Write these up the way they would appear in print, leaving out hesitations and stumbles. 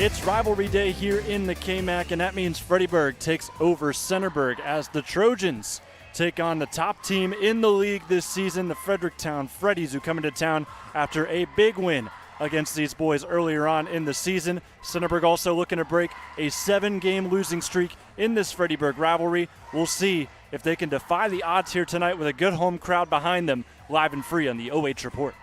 It's rivalry day here in the KMAC, and that means Fredericksburg takes over Centerburg as the Trojans take on the top team in the league this season, the Fredericktown Freddies, who come into town after a big win against these boys earlier on in the season. Centerburg also looking to break a 7-game losing streak in this Fredericksburg rivalry. We'll see if they can defy the odds here tonight with a good home crowd behind them, live and free on the OH Report.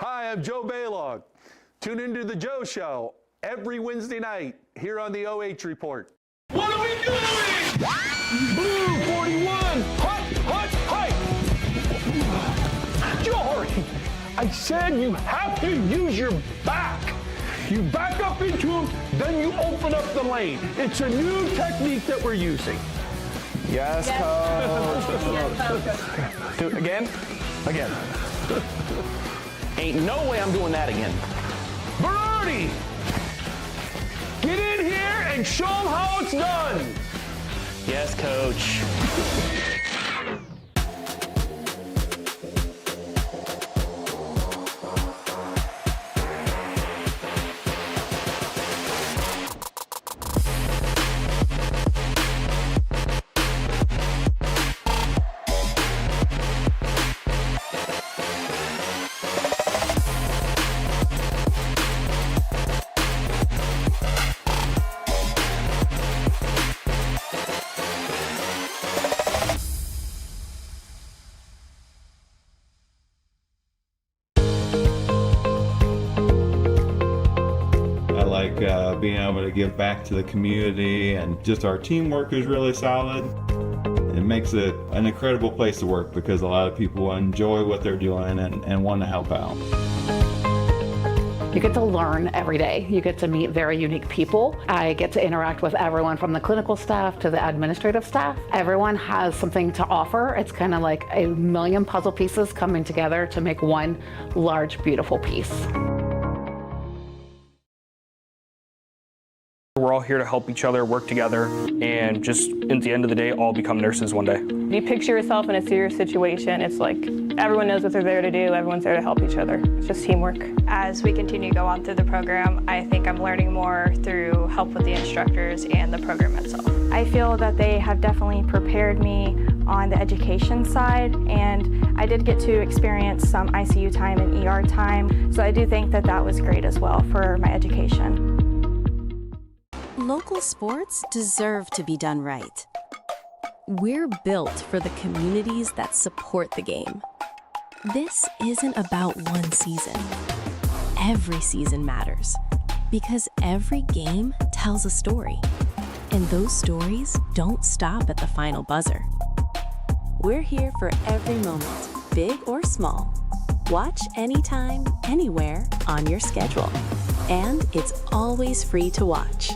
I'm Joe Baylog. Tune into the Joe Show every Wednesday night here on the OH Report. What are we doing? Blue 41, hut. Jory, I said you have to use your back. You back up into them, then you open up the lane. It's a new technique that we're using. Yes, coach. Do it again. Ain't no way I'm doing that again. Baroni, get in here and show them how it's done. Yes, coach. Being able to give back to the community, and just our teamwork is really solid. It makes it an incredible place to work because a lot of people enjoy what they're doing and want to help out. You get to learn every day. You get to meet very unique people. I get to interact with everyone from the clinical staff to the administrative staff. Everyone has something to offer. It's kind of like a million puzzle pieces coming together to make one large, beautiful piece. We're all here to help each other, work together, and just at the end of the day, all become nurses one day. You picture yourself in a serious situation, it's like everyone knows what they're there to do, everyone's there to help each other. It's just teamwork. As we continue to go on through the program, I think I'm learning more through help with the instructors and the program itself. I feel that they have definitely prepared me on the education side, and I did get to experience some ICU time and ER time, so I do think that that was great as well for my education. Local sports deserve to be done right. We're built for the communities that support the game. This isn't about one season. Every season matters because every game tells a story, and those stories don't stop at the final buzzer. We're here for every moment, big or small. Watch anytime, anywhere on your schedule, and it's always free to watch.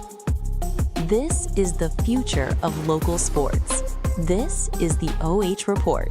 This is the future of local sports. This is the OH Report.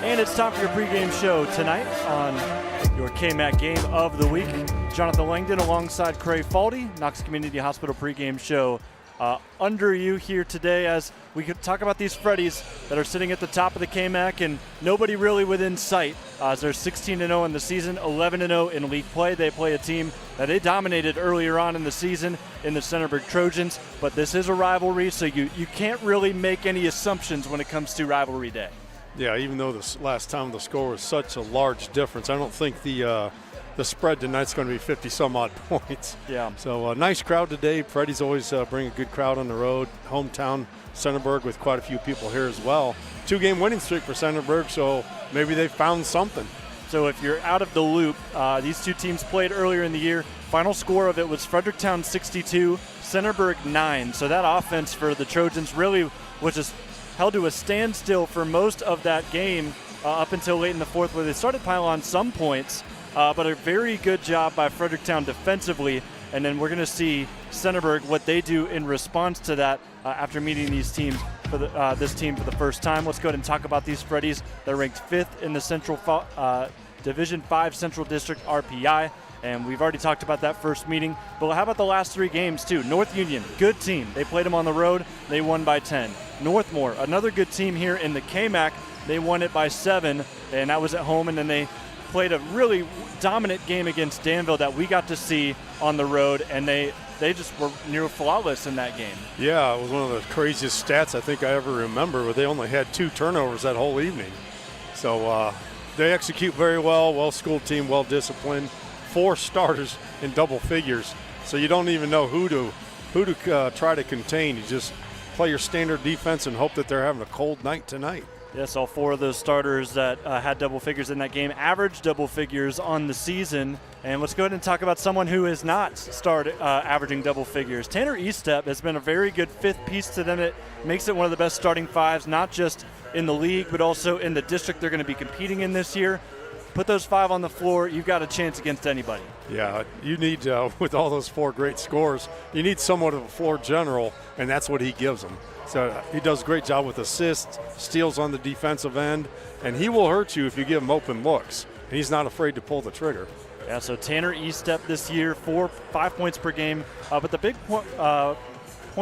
And it's time for your pregame show tonight on your KMAC game of the week. Jonathan Langdon alongside Craig Faldy, Knox Community Hospital pregame show under you here today as we could talk about these Freddies that are sitting at the top of the KMAC and nobody really within sight. As they're 16-0 in the season, 11-0 in league play. They play a team that they dominated earlier on in the season in the Centerburg Trojans, but this is a rivalry, so you can't really make any assumptions when it comes to rivalry day. Yeah, even though this last time the score was such a large difference, I don't think the spread tonight's going to be 50-some-odd points. Yeah. So nice crowd today. Freddies always bring a good crowd on the road. Hometown Centerburg with quite a few people here as well. 2-game winning streak for Centerburg, so maybe they found something. So if you're out of the loop, these two teams played earlier in the year. Final score of it was Fredericktown 62, Centerburg 9. So that offense for the Trojans really was just held to a standstill for most of that game up until late in the fourth, where they started piling on some points. But a very good job by Fredericktown defensively. And then we're going to see Centerburg, what they do in response to that after meeting these teams for this team for the first time. Let's go ahead and talk about these Freddies. They're ranked 5th in the Central Division 5 Central District RPI. And we've already talked about that first meeting. But how about the last 3 games, too? North Union, good team. They played them on the road. They won by 10. Northmore, another good team here in the KMAC. They won it by 7, and that was at home. And then they played a really dominant game against Danville that we got to see on the road, and they just were near flawless in that game. Yeah, it was one of the craziest stats I think I ever remember, where they only had 2 turnovers that whole evening. So they execute very well, well-schooled team, well-disciplined. 4 starters in double figures, so you don't even know who to try to contain. You just play your standard defense and hope that they're having a cold night tonight. Yes, all 4 of those starters that had double figures in that game averaged double figures on the season. And let's go ahead and talk about someone who has not started averaging double figures. Tanner Eastep has been a very good 5th piece to them. It makes it one of the best starting 5s, not just in the league, but also in the district they're going to be competing in this year. Put those 5 on the floor, you've got a chance against anybody. Yeah, you need, with all those 4 great scores, you need somewhat of a floor general, and that's what he gives them. So he does a great job with assists, steals on the defensive end, and he will hurt you if you give him open looks. And he's not afraid to pull the trigger. Yeah, so Tanner Eastep this year, 5 points per game. But the big point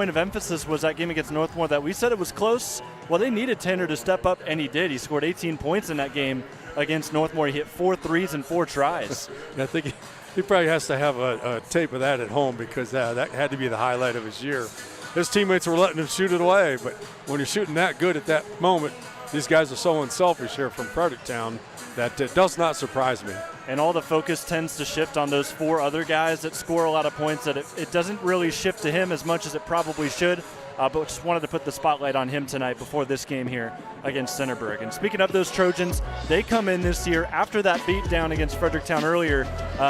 of emphasis was that game against Northmore that we said it was close. Well, they needed Tanner to step up, and he did. He scored 18 points in that game against Northmore. He hit 4 threes and 4 tries. I think he probably has to have a tape of that at home, because that had to be the highlight of his year. His teammates were letting him shoot it away, but when you're shooting that good at that moment, these guys are so unselfish here from Fredericktown that it does not surprise me. And all the focus tends to shift on those 4 other guys that score a lot of points, that it doesn't really shift to him as much as it probably should. But just wanted to put the spotlight on him tonight before this game here against Centerburg. And speaking of those Trojans, they come in this year after that beatdown against Fredericktown earlier.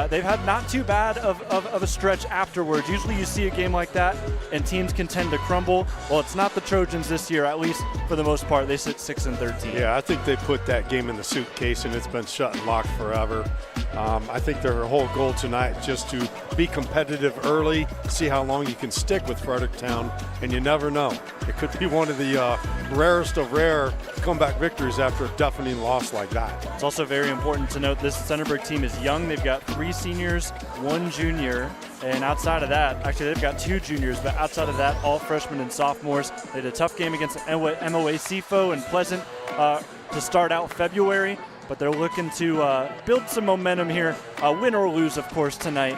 They've had not too bad of a stretch afterwards. Usually you see a game like that and teams can tend to crumble. Well, it's not the Trojans this year, at least for the most part. They sit 6-13. Yeah, I think they put that game in the suitcase and it's been shut and locked forever. I think their whole goal tonight is just to be competitive early, see how long you can stick with Fredericktown, and you never know. It could be one of the rarest of rare comeback victories after a deafening loss like that. It's also very important to note this Centerburg team is young. They've got 3 seniors, 1 junior, and outside of that, actually they've got 2 juniors, but outside of that, all freshmen and sophomores. They had a tough game against MOA CFO and Pleasant to start out February. But they're looking to build some momentum here, win or lose, of course, tonight.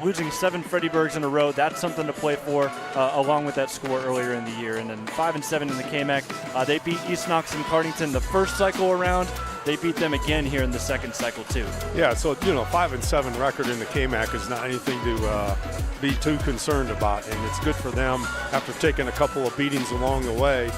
Losing 7 Freddyburgs in a row, that's something to play for, along with that score earlier in the year. And then 5-7 in the KMAC. They beat East Knox and Cardington the first cycle around. They beat them again here in the second cycle, too. Yeah, so, 5-7 record in the KMAC is not anything to be too concerned about. And it's good for them after taking a couple of beatings along the way.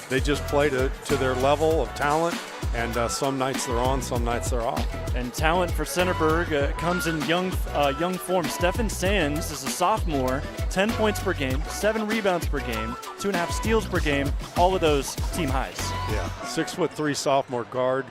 They just play to their level of talent. And some nights they're on, some nights they're off. And talent for Centerburg comes in young form. Stephen Sands is a sophomore, 10 points per game, 7 rebounds per game, 2.5 steals per game, all of those team highs. Yeah, 6'3" sophomore guard,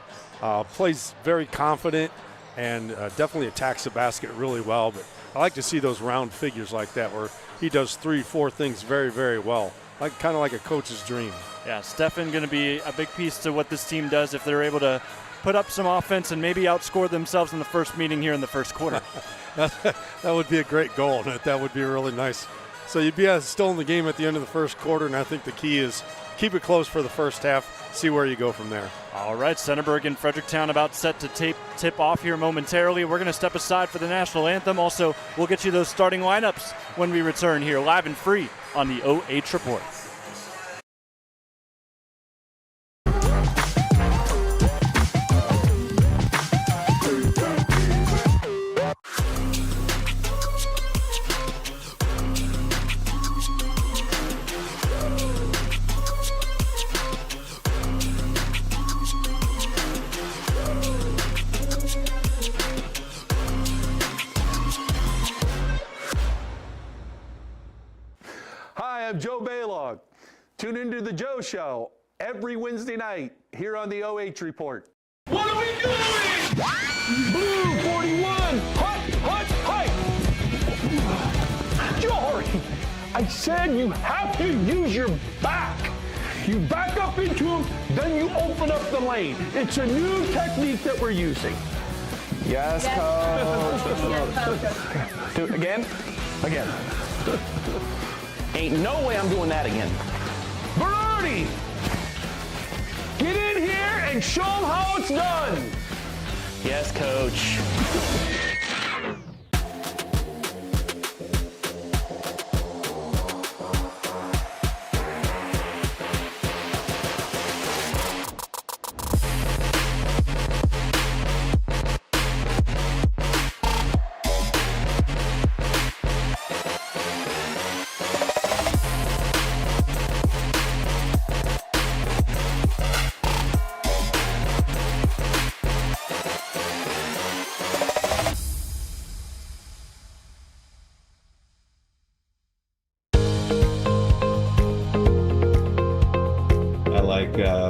plays very confident and definitely attacks the basket really well. But I like to see those round figures like that where he does 3-4 things very, very well. Kind of like a coach's dream. Yeah, Stefan going to be a big piece to what this team does if they're able to put up some offense and maybe outscore themselves in the first meeting here in the first quarter. That would be a great goal. That would be a really nice So you'd be still in the game at the end of the first quarter, and I think the key is keep it close for the first half, see where you go from there. All right, Centerburg and Fredericktown about set to tip off here momentarily. We're going to step aside for the national anthem. Also, we'll get you those starting lineups when we return here live and free on the OH Report. Hi, I'm Joe Baylog. Tune into the Joe Show every Wednesday night here on the OH Report. What are we doing? Blue 41, hut, Jory, I said you have to use your back. You back up into him, then you open up the lane. It's a new technique that we're using. Yes, coach. Do it again? Again. Ain't no way I'm doing that again. Berardi, get in here and show them how it's done. Yes, coach.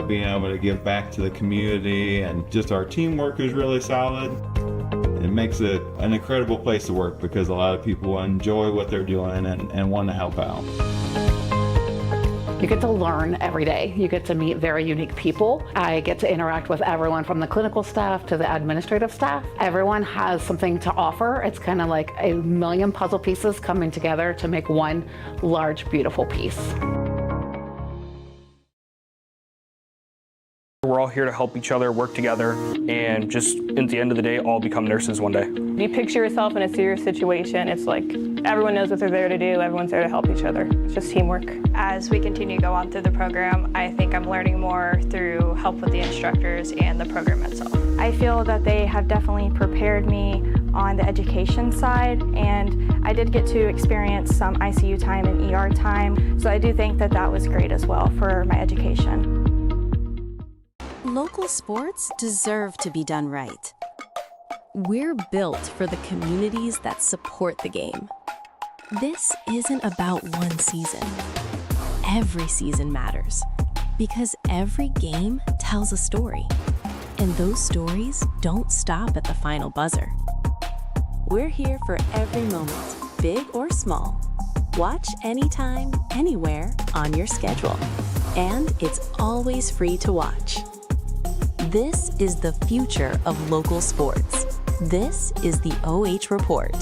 Being able to give back to the community, and just our teamwork is really solid. It makes it an incredible place to work because a lot of people enjoy what they're doing and want to help out. You get to learn every day. You get to meet very unique people. I get to interact with everyone from the clinical staff to the administrative staff. Everyone has something to offer. It's kind of like a million puzzle pieces coming together to make one large, beautiful piece. We're all here to help each other, work together, and just at the end of the day, all become nurses one day. You picture yourself in a serious situation, it's like everyone knows what they're there to do, everyone's there to help each other. It's just teamwork. As we continue to go on through the program, I think I'm learning more through help with the instructors and the program itself. I feel that they have definitely prepared me on the education side, and I did get to experience some ICU time and ER time, so I do think that that was great as well for my education. Local sports deserve to be done right. We're built for the communities that support the game. This isn't about one season. Every season matters because every game tells a story, and those stories don't stop at the final buzzer. We're here for every moment, big or small. Watch anytime, anywhere on your schedule, and it's always free to watch. This is the future of local sports. This is the OH Report.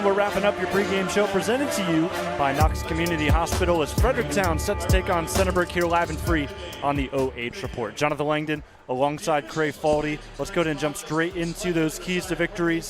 we're wrapping up your pregame show presented to you by Knox Community Hospital as Fredericktown set to take on Centerburg here live and free on the OH Report. Jonathan Langdon alongside Cray Faldy. Let's go ahead and jump straight into those keys to victory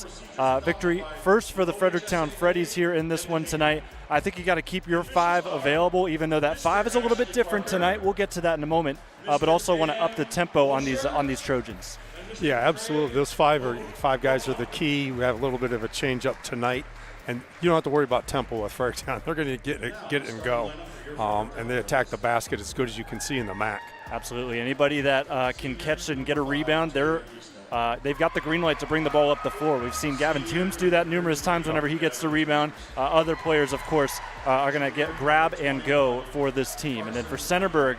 first for the Fredericktown Freddies here in this one tonight. I think you got to keep your 5 available, even though that 5 is a little bit different tonight. We'll get to that in a moment, but also want to up the tempo on these Trojans. Yeah, absolutely. Those 5 guys are the key. We have a little bit of a change up tonight, and you don't have to worry about tempo with Fredericktown. They're going to get it and go, and they attack the basket as good as you can see in the MAC. Absolutely. Anybody that can catch and get a rebound, they've got the green light to bring the ball up the floor. We've seen Gavin Toombs do that numerous times whenever he gets the rebound. Other players, of course, are going to grab and go for this team. And then for Centerburg,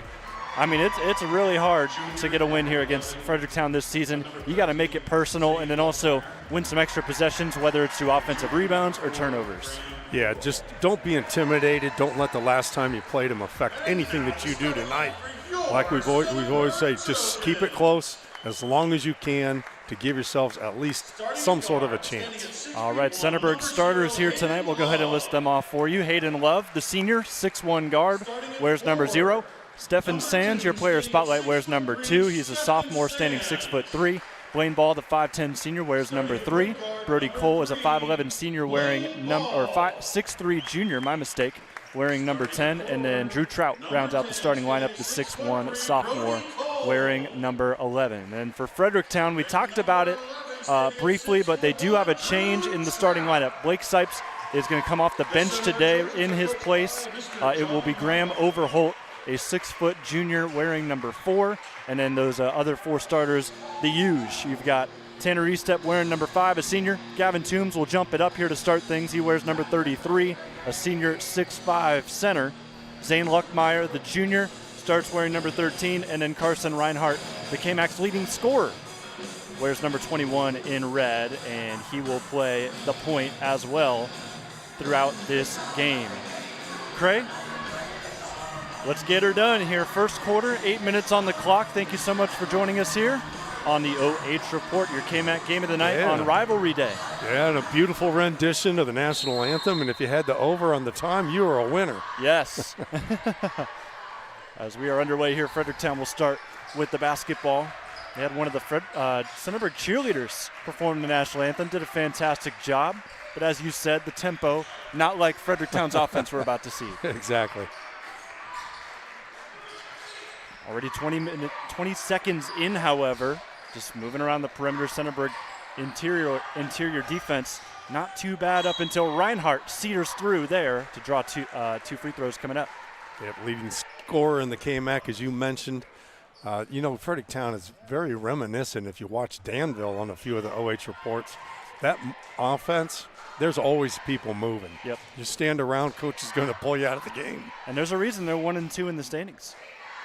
I mean, it's really hard to get a win here against Fredericktown this season. You got to make it personal and then also win some extra possessions, whether it's through offensive rebounds or turnovers. Yeah, just don't be intimidated. Don't let the last time you played them affect anything that you do tonight. Like we've always said, just keep it close as long as you can to give yourselves at least some sort of a chance. All right, Centerburg starters here tonight. We'll go ahead and list them off for you. Hayden Love, the senior, 6'1" guard, wears number 0. Stephen Sands, your player spotlight, wears number 2. He's a sophomore standing 6'3". Blaine Ball, the 5'10" senior, wears number 3. Brody Cole is a 5'11" senior wearing 6'3" junior, my mistake, wearing number 10. And then Drew Trout rounds out the starting lineup, the 6'1" sophomore, wearing number 11. And for Fredericktown, we talked about it briefly, but they do have a change in the starting lineup. Blake Sipes is going to come off the bench today. In his place, it will be Graham Overholt, a 6' junior wearing number 4. And then those other 4 starters, the Uge. You've got Tanner Estep wearing number 5, a senior. Gavin Toombs will jump it up here to start things. He wears number 33, a senior 6'5" center. Zane Luckmeyer, the junior, starts wearing number 13. And then Carson Reinhardt, the KMAC's leading scorer, wears number 21 in red. And he will play the point as well throughout this game. Craig? Let's get her done here. First quarter, 8 minutes on the clock. Thank you so much for joining us here on the OH Report, your KMAC game of the night on Rivalry Day. Yeah, and a beautiful rendition of the national anthem. And if you had the over on the time, you were a winner. Yes. As we are underway here, Fredericktown will start with the basketball. They had one of the Centerburg cheerleaders perform the national anthem, did a fantastic job. But as you said, the tempo, not like Fredericktown's offense we're about to see. Exactly. Already 20 seconds in, however, just moving around the perimeter. Centerburg interior defense not too bad up until Reinhardt cedars through there to draw two free throws coming up. Yep, leading scorer in the KMAC, as you mentioned. Fredericktown is very reminiscent, if you watch Danville on a few of the OH reports. That offense, there's always people moving. Yep. You stand around, coach is going to pull you out of the game. And there's a reason they're 1 and 2 in the standings.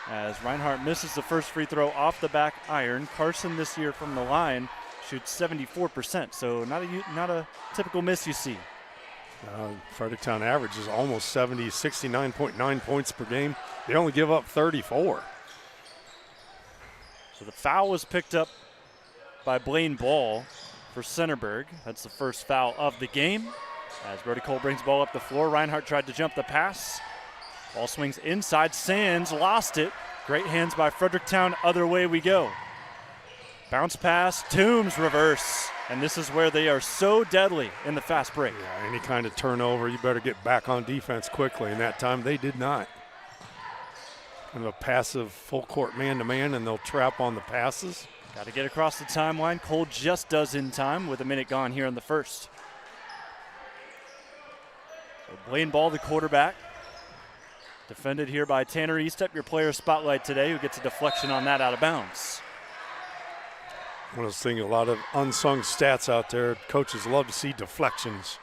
As Reinhardt misses the first free throw off the back iron. Carson this year from the line shoots 74%, so not a typical miss you see. Fredericktown averages almost 70, 69.9 points per game. They only give up 34. So the foul was picked up by Blaine Ball for Centerburg. That's the first foul of the game. As Brody Cole brings the ball up the floor, Reinhardt tried to jump the pass. Ball swings inside. Sands lost it. Great hands by Fredericktown. Other way we go. Bounce pass. Toombs reverse. And this is where they are so deadly in the fast break. Yeah, any kind of turnover, you better get back on defense quickly. And that time they did not. Kind of a passive full court man-to-man, and they'll trap on the passes. Got to get across the timeline. Cole just does in time with a minute gone here in the first. So Blaine Ball, the quarterback. Defended here by Tanner Estep, your player spotlight today, who gets a deflection on that out of bounds. One of those things, a lot of unsung stats out there. Coaches love to see deflections.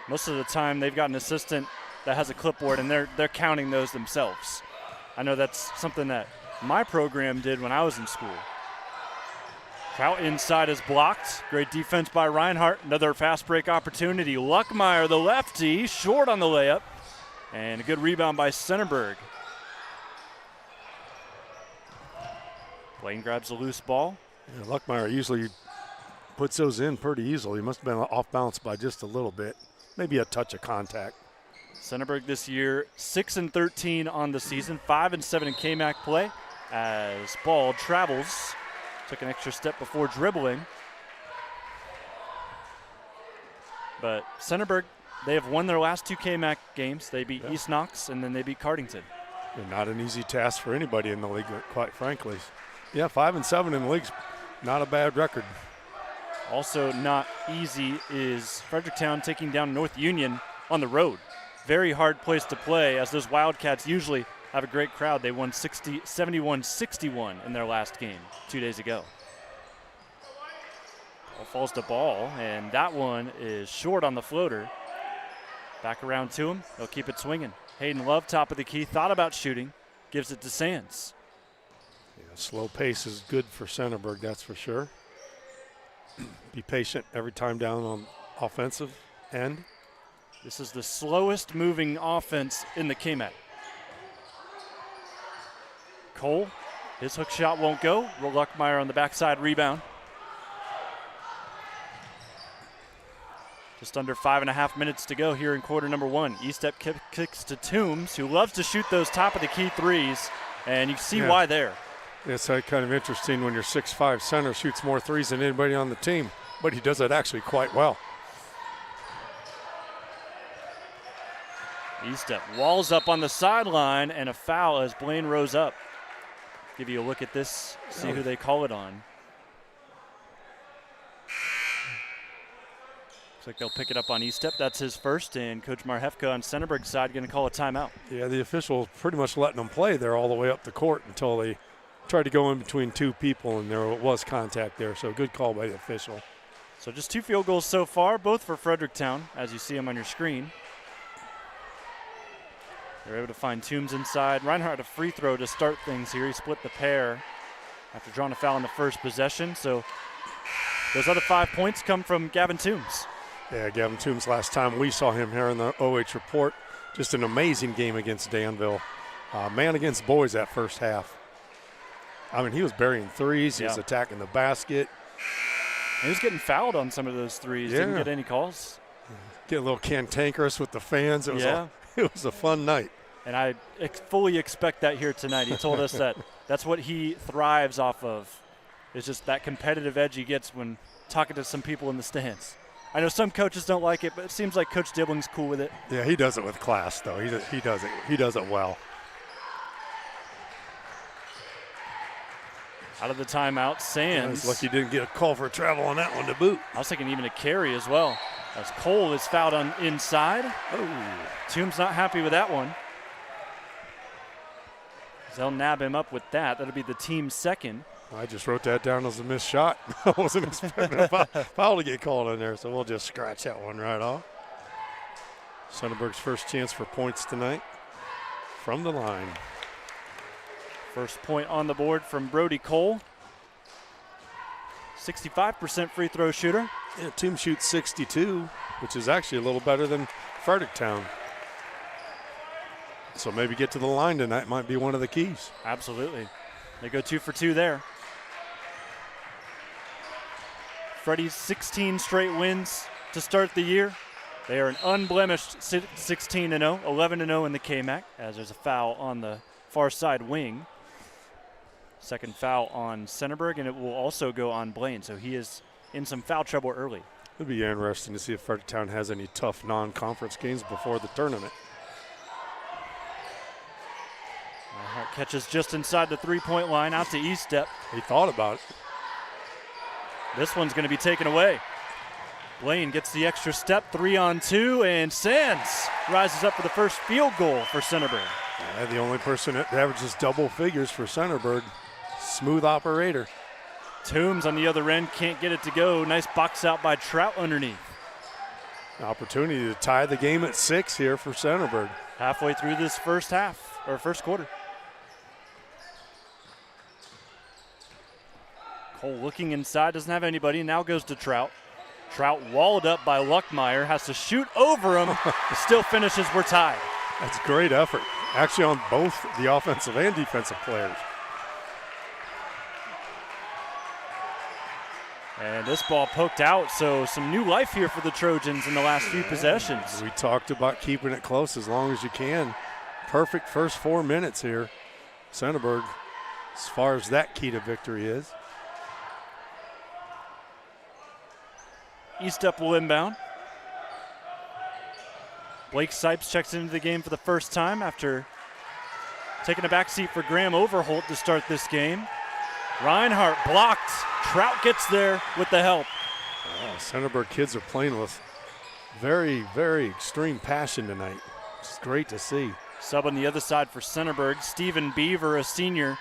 Most of the time they've got an assistant that has a clipboard and they're counting those themselves. I know that's something that my program did when I was in school. Trout inside is blocked. Great defense by Reinhardt. Another fast break opportunity. Luckmeyer, the lefty, short on the layup. And a good rebound by Centerburg. Blaine grabs the loose ball. Yeah, Luckmeyer usually puts those in pretty easily. He must have been off balance by just a little bit. maybe a touch of contact. Centerburg this year 6-13 on the season, 5-7 in KMAC play as ball travels. Took an extra step before dribbling. But Centerburg, they have won their last 2 KMAC games. They beat East Knox and then they beat Cardington. And not an easy task for anybody in the league, quite frankly. Yeah, 5-7 in the league's not a bad record. Also not easy is Fredericktown taking down North Union on the road. Very hard place to play, as those Wildcats usually have a great crowd. They won 71-61 in their last game 2 days ago. Ball falls to ball, and that one is short on the floater. Back around to him. They'll keep it swinging. Hayden Love, top of the key, thought about shooting, gives it to Sands. Yeah, slow pace is good for Centerburg, that's for sure. Be patient every time down on offensive end. This is the slowest moving offense in the KMAC. Cole, his hook shot won't go. Luckmeyer on the backside rebound. Just under 5.5 minutes to go here in quarter number 1. E-step kicks to Toombs, who loves to shoot those top of the key threes, and you see why there. It's kind of interesting when your 6'5" center shoots more threes than anybody on the team, but he does it actually quite well. E-step walls up on the sideline, and a foul as Blaine rose up. Give you a look at this, see who they call it on. Looks like they'll pick it up on E-step. That's his first, and Coach Marhefka on Centerburg's side going to call a timeout. Yeah, the official pretty much letting them play there all the way up the court until they tried to go in between 2 people, and there was contact there, so good call by the official. So just 2 field goals so far, both for Fredericktown, as you see them on your screen. They're able to find Toombs inside. Reinhardt a free throw to start things here. He split the pair after drawing a foul in the first possession. So those other 5 points come from Gavin Toombs. Yeah, Gavin Toombs, last time we saw him here in the OH report, just an amazing game against Danville. Man against boys that first half. I mean, he was burying threes. He was attacking the basket. He was getting fouled on some of those threes. Didn't get any calls. Get a little cantankerous with the fans. It was it was a fun night. And I fully expect that here tonight. He told us that that's what he thrives off of. It's just that competitive edge he gets when talking to some people in the stands. I know some coaches don't like it, but it seems like Coach Dibling's cool with it. Yeah, he does it with class, though. He does it well. Out of the timeout, Sands. Lucky he didn't get a call for travel on that one to boot. I was thinking even a carry as well, as Cole is fouled on inside. Toombs not happy with that one. They'll nab him up with that. That'll be the team's second. I just wrote that down as a missed shot. I wasn't expecting a foul to get called in there, so we'll just scratch that one right off. Centerburg's first chance for points tonight from the line. First point on the board from Brody Cole. 65% free throw shooter. Yeah, team shoots 62, which is actually a little better than Fredericktown. So maybe get to the line tonight might be one of the keys. Absolutely. They go 2 for 2 there. Freddies 16 straight wins to start the year. They are an unblemished 16-0, 11-0 in the KMAC, as there's a foul on the far side wing. Second foul on Centerburg, and it will also go on Blaine, so he is in some foul trouble early. It'll be interesting to see if Fredericktown has any tough non-conference games before the tournament. Catches just inside the three-point line, out to E-step. He thought about it. This one's going to be taken away. Blaine gets the extra step, 3-on-2, and Sands rises up for the first field goal for Centerburg. Yeah, the only person that averages double figures for Centerburg. Smooth operator. Toombs on the other end can't get it to go. Nice box out by Trout underneath. An opportunity to tie the game at 6 here for Centerburg. Halfway through this first half, or first quarter. Cole looking inside, doesn't have anybody, now goes to Trout. Trout walled up by Luckmeyer, has to shoot over him, still finishes, we're tied. That's great effort, actually on both the offensive and defensive players. And this ball poked out, so some new life here for the Trojans in the last few possessions. We talked about keeping it close as long as you can. Perfect first 4 minutes here. Centerburg, as far as that key to victory is. Estep will inbound. Blake Sipes checks into the game for the first time after taking a back seat for Graham Overholt to start this game. Reinhardt blocked. Trout gets there with the help. Centerburg kids are playing with very, very extreme passion tonight. It's great to see. Sub on the other side for Centerburg. Stephen Beaver, a senior,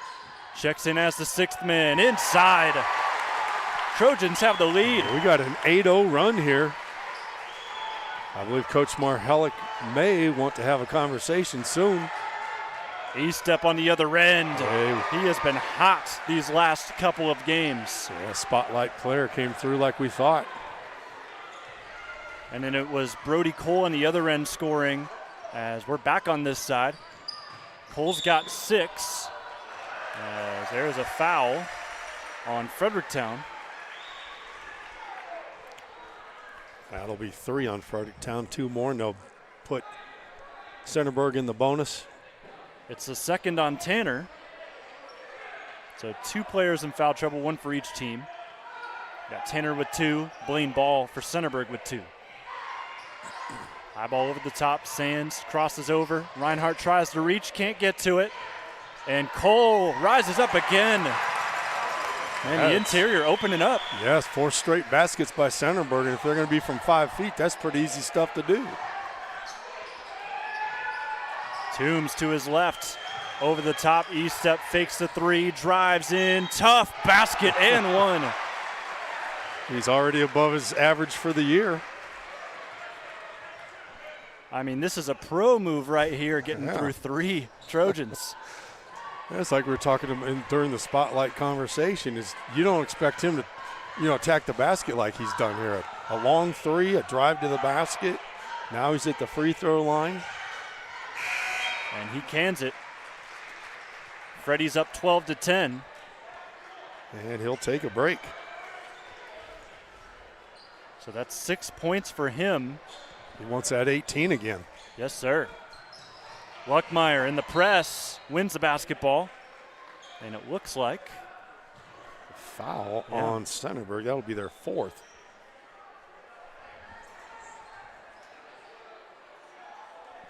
checks in as the 6th man. Inside. Trojans have the lead. We got an 8-0 run here. I believe Coach Marhellick may want to have a conversation soon. Estep on the other end. Hey. He has been hot these last couple of games. Yeah, spotlight player came through like we thought. And then it was Brody Cole on the other end scoring as we're back on this side. Cole's got 6 as there's a foul on Fredericktown. That'll be 3 on Fredericktown, 2 more, and they'll put Centerburg in the bonus. It's the 2nd on Tanner. So 2 players in foul trouble, 1 for each team. Got Tanner with 2, Blaine Ball for Centerburg with 2. High ball over the top, Sands crosses over. Reinhardt tries to reach, can't get to it. And Cole rises up again. And the interior opening up. Yes, 4 straight baskets by Centerburg, and if they're going to be from 5 feet, that's pretty easy stuff to do. Toombs to his left. Over the top, Estep fakes the 3, drives in, tough basket and 1. He's already above his average for the year. I mean, this is a pro move right here, getting through 3 Trojans. It's like we were talking during the spotlight conversation, is you don't expect him to, attack the basket like he's done here. A long 3, a drive to the basket. Now he's at the free throw line. And he cans it. Freddy's up 12-10. And he'll take a break. So that's 6 points for him. He wants that 18 again. Yes, sir. Luckmeyer in the press, wins the basketball. And it looks like foul on Centerburg. That'll be their 4th.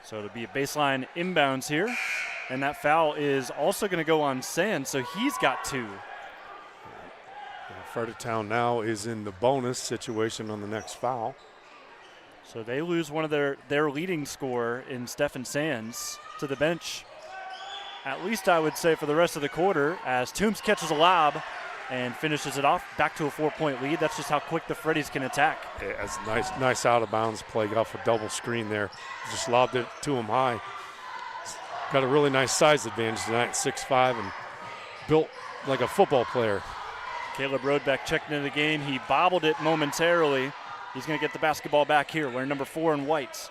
So it'll be a baseline inbounds here. And that foul is also going to go on Sands, so he's got 2. Fredericktown now is in the bonus situation on the next foul. So they lose one of their leading scorer in Stephen Sands to the bench. At least I would say for the rest of the quarter, as Toombs catches a lob and finishes it off, back to a 4-point lead. That's just how quick the Freddies can attack. Yeah, it's nice out of bounds play off a double screen there. Just lobbed it to him high. Got a really nice size advantage tonight, 6'5", and built like a football player. Caleb Roadbeck checked into the game. He bobbled it momentarily. He's going to get the basketball back here, wearing number 4 in whites.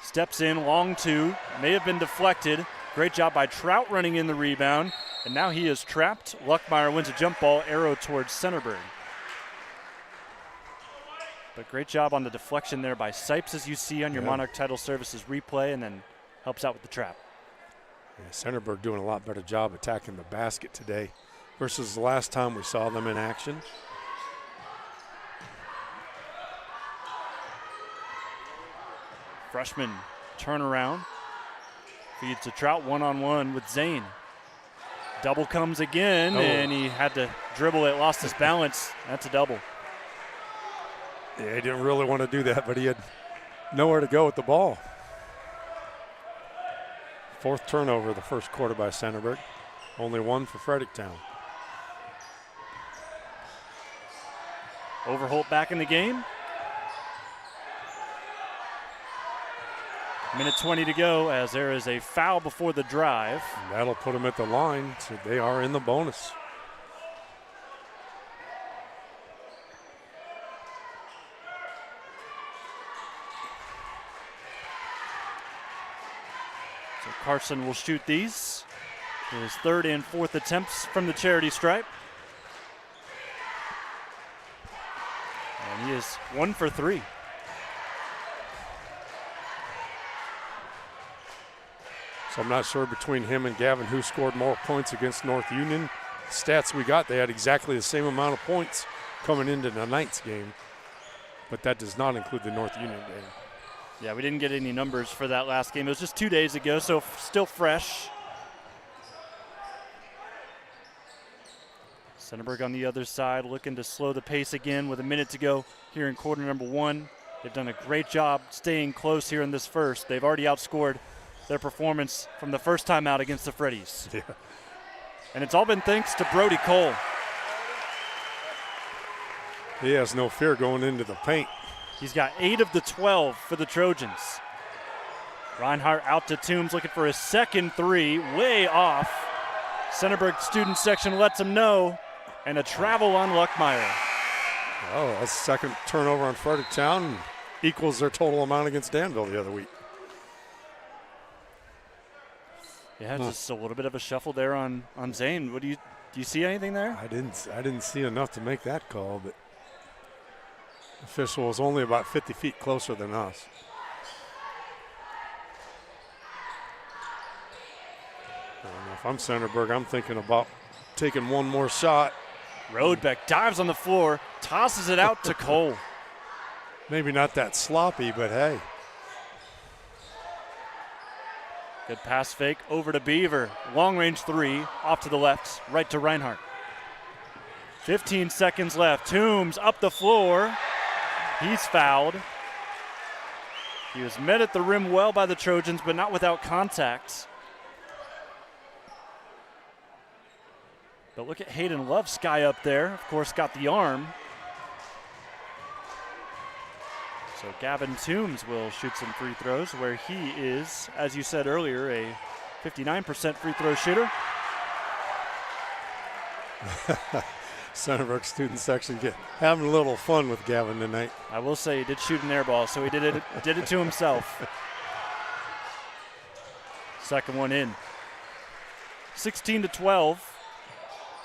Steps in, long 2, may have been deflected. Great job by Trout running in the rebound. And now he is trapped. Luckmeyer wins a jump ball, arrow towards Centerburg. But great job on the deflection there by Sipes, as you see on your Monarch Title Services replay, and then helps out with the trap. Yeah, Centerburg doing a lot better job attacking the basket today versus the last time we saw them in action. Freshman turnaround. Feeds to Trout one-on-one with Zane. Double comes again, and he had to dribble it, lost his balance. That's a double. Yeah, he didn't really want to do that, but he had nowhere to go with the ball. 4th turnover of the first quarter by Centerburg. Only 1 for Fredericktown. Overholt back in the game. Minute 20 to go as there is a foul before the drive. And that'll put them at the line, so they are in the bonus. So Carson will shoot these. His 3rd and 4th attempts from the charity stripe. And he is 1 for 3. So I'm not sure between him and Gavin who scored more points against North Union. Stats we got, they had exactly the same amount of points coming into tonight's game, but that does not include the North Union game. Yeah, we didn't get any numbers for that last game. It was just 2 days ago, so still fresh. Centerburg on the other side looking to slow the pace again with a minute to go here in quarter number 1. They've done a great job staying close here in this first. They've already outscored their performance from the first time out against the Freddies. Yeah. And it's all been thanks to Brody Cole. He has no fear going into the paint. He's got 8 of the 12 for the Trojans. Reinhardt out to Toombs looking for his second 3, way off. Centerburg student section lets him know, and a travel on Luckmeyer. Oh, a second turnover on Fredericktown equals their total amount against Danville the other week. Yeah, just a little bit of a shuffle there on Zane. What do you see anything there? I didn't see enough to make that call, but the official was only about 50 feet closer than us. I don't know if I'm Centerburg, I'm thinking about taking one more shot. Roadbeck dives on the floor, tosses it out to Cole. Maybe not that sloppy, but hey. Good pass fake over to Beaver. Long range 3 off to the left, right to Reinhardt. 15 seconds left. Toombs up the floor. He's fouled. He was met at the rim well by the Trojans, but not without contact. But look at Hayden Love's guy up there. Of course, got the arm. So Gavin Toombs will shoot some free throws, where he is, as you said earlier, a 59% free throw shooter. Centerburg student section having a little fun with Gavin tonight. I will say he did shoot an air ball, so he did it to himself. Second one in. 16-12.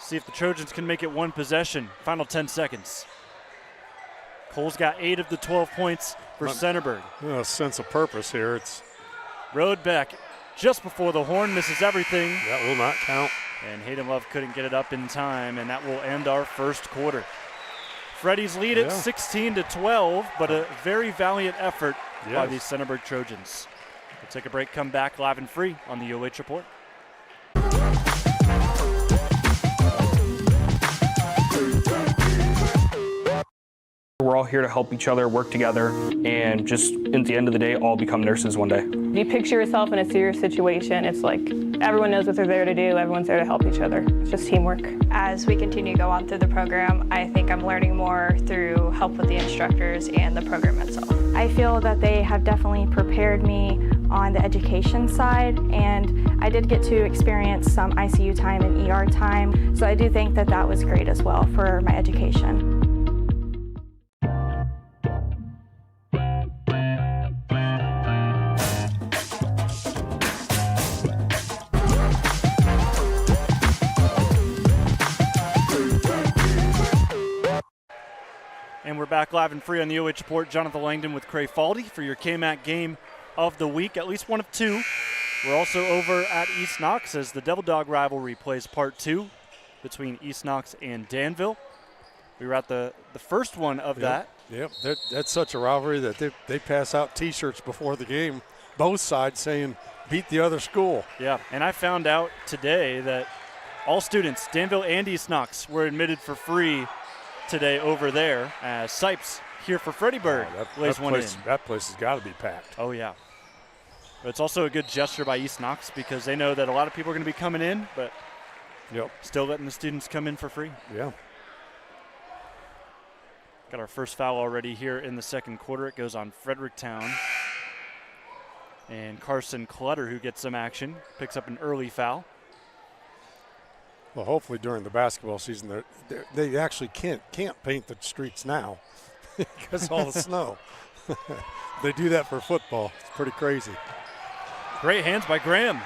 See if the Trojans can make it one possession. Final 10 seconds. Cole's got 8 of the 12 points for Centerburg. A sense of purpose here. It's Roadbeck just before the horn, misses everything. That will not count. And Hayden Love couldn't get it up in time, and that will end our first quarter. Freddies lead it 16-12, but a very valiant effort by the Centerburg Trojans. We'll take a break, come back live and free on the OH Report. We're all here to help each other, work together, and just at the end of the day, all become nurses one day. You picture yourself in a serious situation, it's like everyone knows what they're there to do, everyone's there to help each other. It's just teamwork. As we continue to go on through the program, I think I'm learning more through help with the instructors and the program itself. I feel that they have definitely prepared me on the education side, and I did get to experience some ICU time and ER time, so I do think that that was great as well for my education. And we're back live and free on the OH Report. Jonathan Langdon with Cray Faldy for your KMAC game of the week, at least one of 2. We're also over at East Knox as the Devil Dog rivalry plays part 2 between East Knox and Danville. We were at the first one of that. Yep, that's such a rivalry that they pass out T-shirts before the game, both sides saying, beat the other school. Yeah, and I found out today that all students, Danville and East Knox, were admitted for free today over there. Sipes here for Fredericktown lays one in. That place has got to be packed. Oh, yeah. But it's also a good gesture by East Knox because they know that a lot of people are going to be coming in, but still letting the students come in for free. Yeah. Got our first foul already here in the second quarter. It goes on Fredericktown. And Carson Clutter, who gets some action, picks up an early foul. Well, hopefully during the basketball season, they actually can't paint the streets now because of all the snow. They do that for football. It's pretty crazy. Great hands by Graham.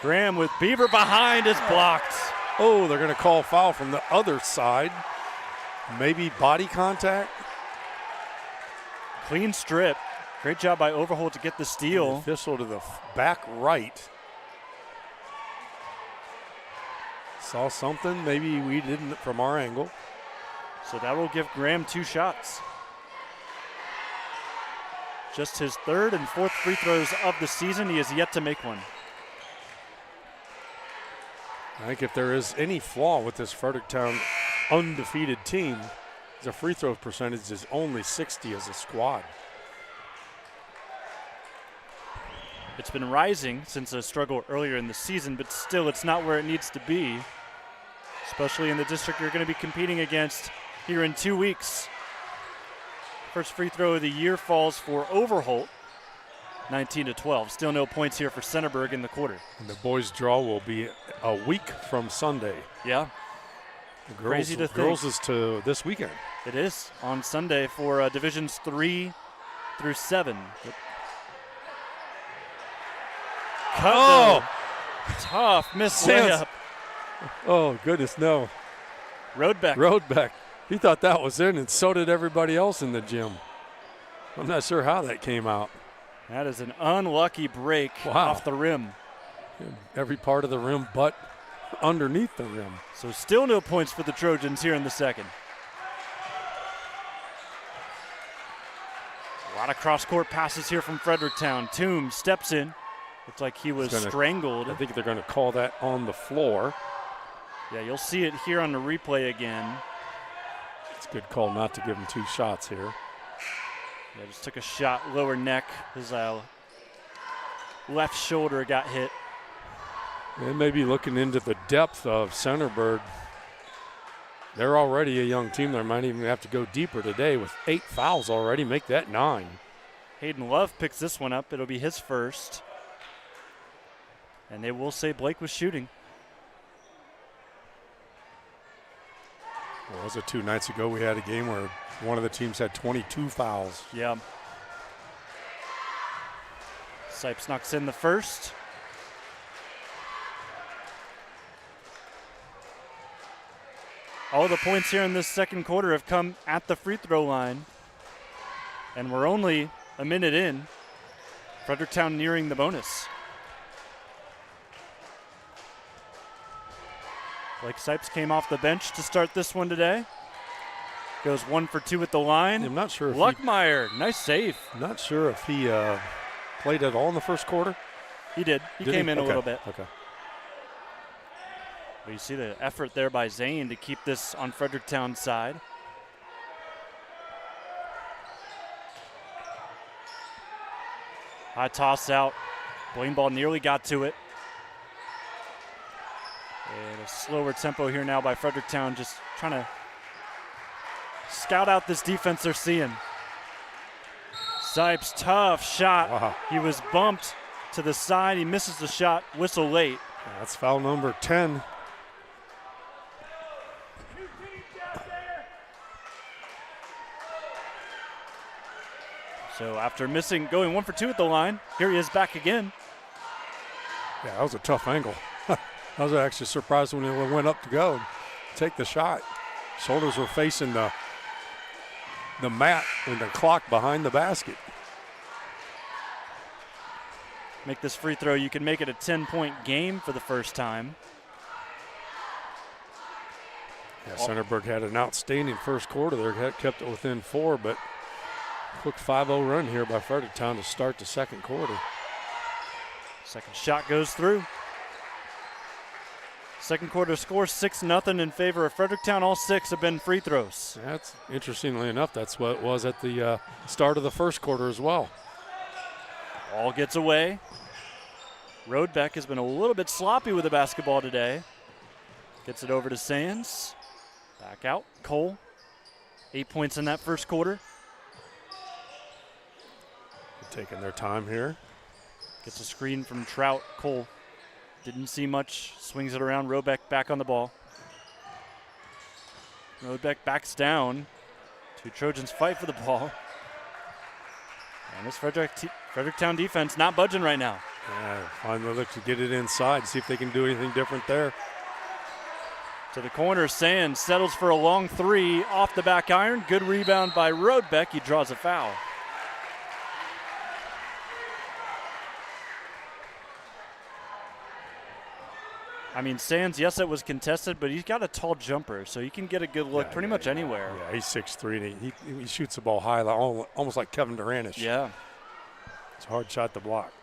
Graham with Beaver behind is blocked. Oh, they're going to call foul from the other side. maybe body contact. Clean strip. Great job by Overholt to get the steal. The official to the back right. Saw something maybe we didn't from our angle. So that will give Graham 2 shots. Just his 3rd and 4th free throws of the season. He has yet to make one. I think if there is any flaw with this Fredericktown undefeated team, the free throw percentage is only 60 as a squad. It's been rising since a struggle earlier in the season, but still it's not where it needs to be, especially in the district you're going to be competing against here in 2 weeks. First free throw of the year falls for Overholt, 19-12. Still no points here for Centerburg in the quarter. And the boys' draw will be a week from Sunday. Yeah. The Crazy to think. Girls is to this weekend. It is on Sunday for Divisions 3 through 7. Yep. Cut though. Tough miss layup. Oh, goodness, no. Roadbeck. He thought that was in, and so did everybody else in the gym. I'm not sure how that came out. That is an unlucky break off the rim. Every part of the rim but underneath the rim. So still no points for the Trojans here in the second. A lot of cross-court passes here from Fredericktown. Toombs steps in. Looks like he was strangled. I think they're going to call that on the floor. Yeah, you'll see it here on the replay again. It's a good call not to give him 2 shots here. Yeah, just took a shot, lower neck. His left shoulder got hit. They may be looking into the depth of Centerburg. They're already a young team. They might even have to go deeper today with 8 fouls already. Make that 9. Hayden Love picks this one up. It'll be his first. And they will say Blake was shooting. Well, was it 2 nights ago we had a game where one of the teams had 22 fouls? Yeah. Sipes knocks in the first. All the points here in this second quarter have come at the free throw line. And we're only a minute in. Fredericktown nearing the bonus. Blake Sipes came off the bench to start this one today. Goes 1 for 2 at the line. I'm not sure if Luckmeyer, nice save. I'm not sure if he played at all in the first quarter. He did. He came in a little bit. Okay. But you see the effort there by Zane to keep this on Fredericktown's side. High toss out. Blaine ball nearly got to it. And a slower tempo here now by Fredericktown, just trying to scout out this defense they're seeing. Sipes, tough shot. Wow. He was bumped to the side. He misses the shot, whistle late. That's foul number 10. So after going 1 for 2 at the line, here he is back again. Yeah, that was a tough angle. I was actually surprised when he went up to go and take the shot. Shoulders were facing the mat and the clock behind the basket. Make this free throw, you can make it a 10-point game for the first time. Yeah, Centerburg had an outstanding first quarter. They kept it within 4, but quick 5-0 run here by Fredericktown to start the second quarter. Second shot goes through. Second quarter score 6-0 in favor of Fredericktown. All 6 have been free throws. That's interestingly enough, that's what it was at the start of the first quarter as well. Ball gets away. Roadbeck has been a little bit sloppy with the basketball today. Gets it over to Sands. Back out. Cole. 8 points in that first quarter. Taking their time here. Gets a screen from Trout. Cole didn't see much. Swings it around. Roadbeck back on the ball. Roadbeck backs down. 2 Trojans fight for the ball. And this Fredericktown defense not budging right now. Yeah, finally look to get it inside, see if they can do anything different there. To the corner, Sands settles for a long three off the back iron. Good rebound by Rodebeck. He draws a foul. I mean, Sands, yes, it was contested, but he's got a tall jumper, so he can get a good look pretty much anywhere. Yeah, he's 6'3", and he shoots the ball high, almost like Kevin Durant-ish. Yeah. It's a hard shot to block.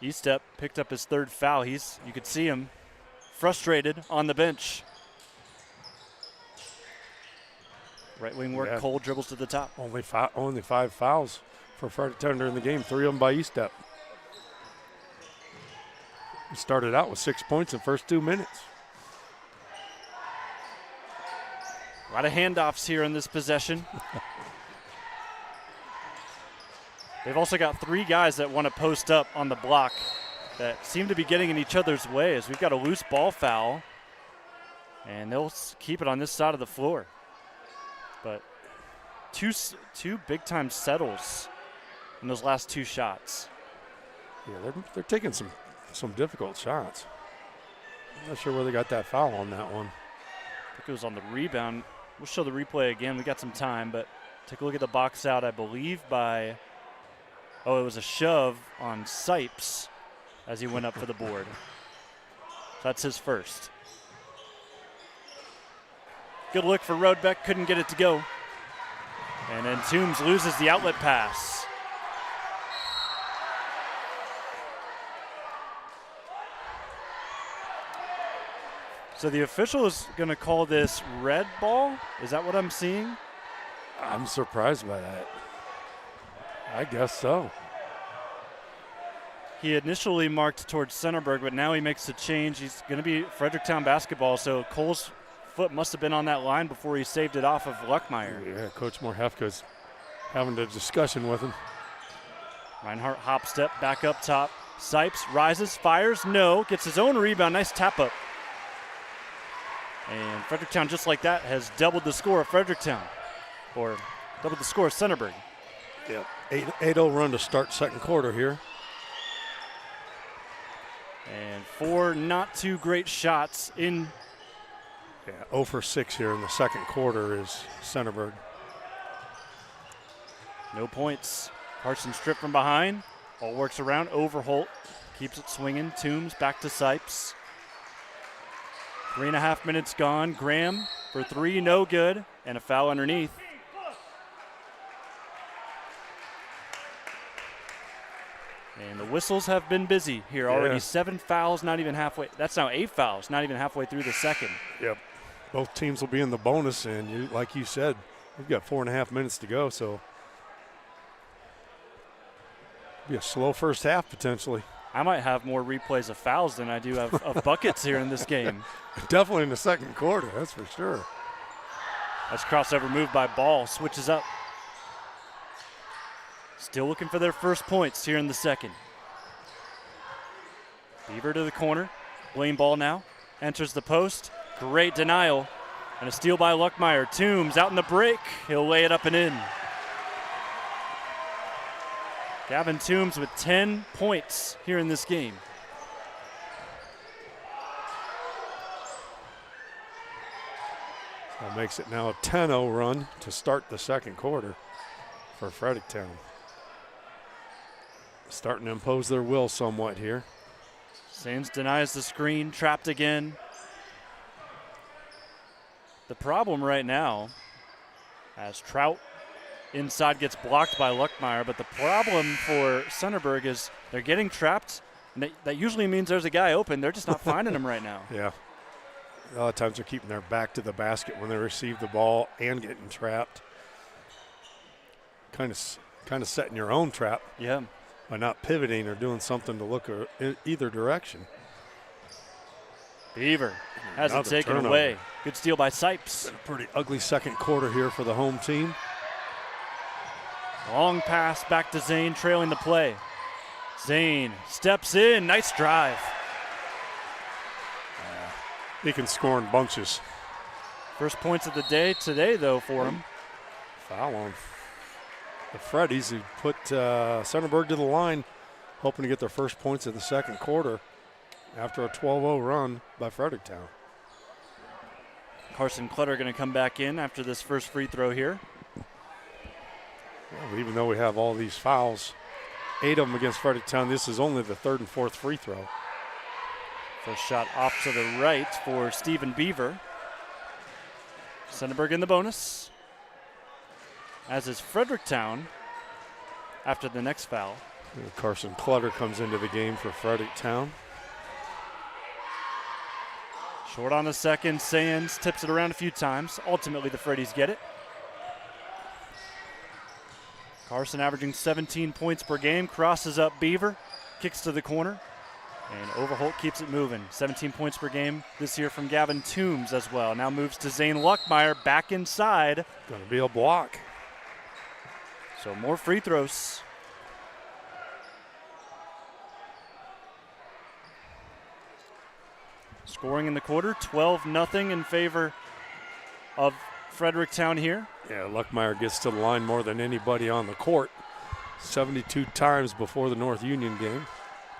Estep picked up his third foul. You could see him frustrated on the bench. Right wing work, Cole dribbles to the top. Only 5 fouls for Fredericktown during the game, 3 of them by Estep. He started out with 6 points in the first 2 minutes. A lot of handoffs here in this possession. They've also got 3 guys that want to post up on the block that seem to be getting in each other's way as we've got a loose ball foul. And they'll keep it on this side of the floor. But two big-time settles in those last 2 shots. Yeah, they're taking some difficult shots. I'm not sure where they got that foul on that one. I think it was on the rebound. We'll show the replay again. We got some time, but take a look at the box out, I believe, by, it was a shove on Sipes as he went up for the board. That's his first. Good look for Rodebeck, couldn't get it to go. And then Toombs loses the outlet pass. So the official is going to call this red ball? Is that what I'm seeing? I'm surprised by that. I guess so. He initially marked towards Centerburg, but now he makes a change. He's going to be Fredericktown basketball, so Cole's foot must have been on that line before he saved it off of Luckmeyer. Yeah, Coach Morhefka's having a discussion with him. Reinhardt hop step back up top. Sipes rises, fires, no, gets his own rebound. Nice tap up. And Fredericktown, just like that, has doubled the score of Fredericktown, or doubled the score of Centerburg. Yep, 8-0 run to start second quarter here. And 4 not too great shots in. Yeah, 0 for 6 here in the second quarter is Centerburg. No points. Carson stripped from behind. All works around. Overholt keeps it swinging. Toombs back to Sipes. 3.5 minutes gone. Graham for 3, no good. And a foul underneath. And the whistles have been busy here already. 7 fouls, not even halfway. That's now 8 fouls, not even halfway through the second. Yep. Both teams will be in the bonus, and like you said, we've got 4.5 minutes to go, so be a slow first half potentially. I might have more replays of fouls than I do of buckets here in this game. Definitely in the second quarter, that's for sure. That's crossover move by Ball, switches up. Still looking for their first points here in the second. Beaver to the corner. Blaine Ball now. Enters the post. Great denial. And a steal by Luckmeyer. Toombs out in the break. He'll lay it up and in. Gavin Toombs with 10 points here in this game. That makes it now a 10-0 run to start the second quarter for Fredericktown. Starting to impose their will somewhat here. Sands denies the screen, trapped again. The problem right now, as Trout inside gets blocked by Luckmeyer, but the problem for Centerburg is they're getting trapped, and that usually means there's a guy open. They're just not finding him right now. Yeah. A lot of times they're keeping their back to the basket when they receive the ball and getting trapped. Kind of setting your own trap. Yeah. By not pivoting or doing something to look in either direction. Beaver has it taken away. Good steal by Sipes. Been a pretty ugly second quarter here for the home team. Long pass back to Zane, trailing the play. Zane steps in, nice drive. He can score in bunches. First points of the day today, though, for him. Foul on the Freddies, who put Centerburg to the line, hoping to get their first points of the second quarter after a 12-0 run by Fredericktown. Carson Clutter going to come back in after this first free throw here. Well, even though we have all these fouls, 8 of them against Fredericktown, this is only the 3rd and 4th free throw. First shot off to the right for Stephen Beaver. Centerburg in the bonus, as is Fredericktown after the next foul. Carson Clutter comes into the game for Fredericktown. Short on the second, Sands tips it around a few times. Ultimately, the Freddies get it. Carson averaging 17 points per game, crosses up Beaver, kicks to the corner, and Overholt keeps it moving. 17 points per game this year from Gavin Toombs as well. Now moves to Zane Luckmeyer back inside. Going to be a block. So more free throws. Scoring in the quarter, 12-0 in favor of Fredericktown here. Yeah, Luckmeyer gets to the line more than anybody on the court. 72 times before the North Union game.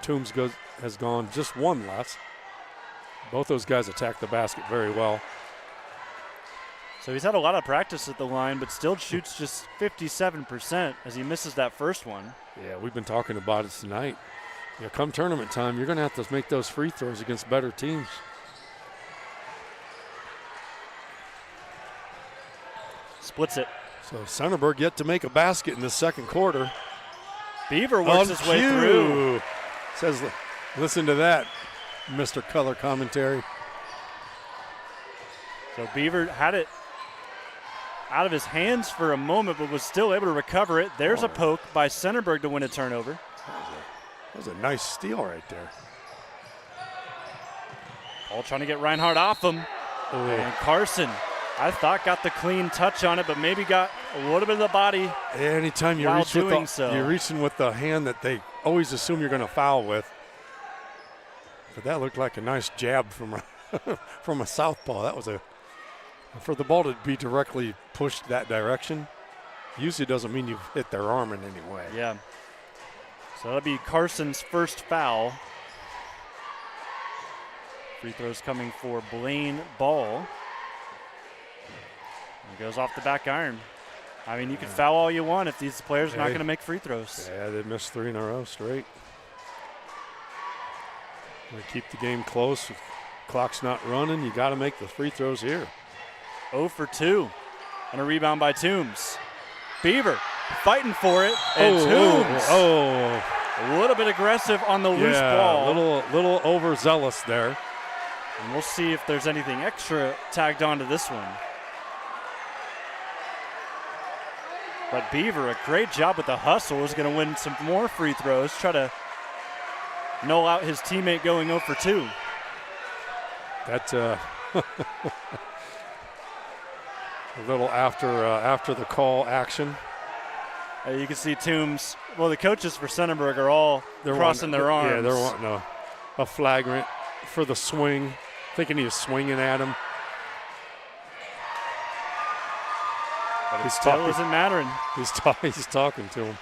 Toombs has gone just one less. Both those guys attack the basket very well. So he's had a lot of practice at the line, but still shoots just 57% as he misses that first one. Yeah, we've been talking about it tonight. Yeah, come tournament time, you're going to have to make those free throws against better teams. Splits it. So Centerburg yet to make a basket in the second quarter. Beaver works his way through. Says, listen to that, Mr. Color Commentary. So Beaver had it out of his hands for a moment, but was still able to recover it. There's a poke by Centerburg to win a turnover. That was a nice steal right there. All trying to get Reinhardt off him. Oh. And Carson, I thought, got the clean touch on it, but maybe got a little bit of the body. Anytime you while reach with doing so. you're reaching with the hand that they always assume you're going to foul with. But that looked like a nice jab from from a southpaw. That was for the ball to be directly pushed that direction. Usually doesn't mean you've hit their arm in any way. Yeah. So that'll be Carson's first foul. Free throws coming for Blaine Ball. He goes off the back iron. I mean, you can foul all you want if these players are not going to make free throws. Yeah, they missed 3 in a row straight. They keep the game close. If clock's not running, you got to make the free throws here. 0 for 2 on a rebound by Toombs. Beaver fighting for it, and Toombs a little bit aggressive on the loose ball. Little overzealous there. And we'll see if there's anything extra tagged onto this one. But Beaver, a great job with the hustle, is going to win some more free throws, try to null out his teammate going 0 for 2. That's a little after the call action. You can see Toombs. Well, the coaches for Centerburg are all crossing their arms. Yeah, they're wanting a flagrant for the swing, thinking he was swinging at him. But it still isn't mattering. He's talking to him.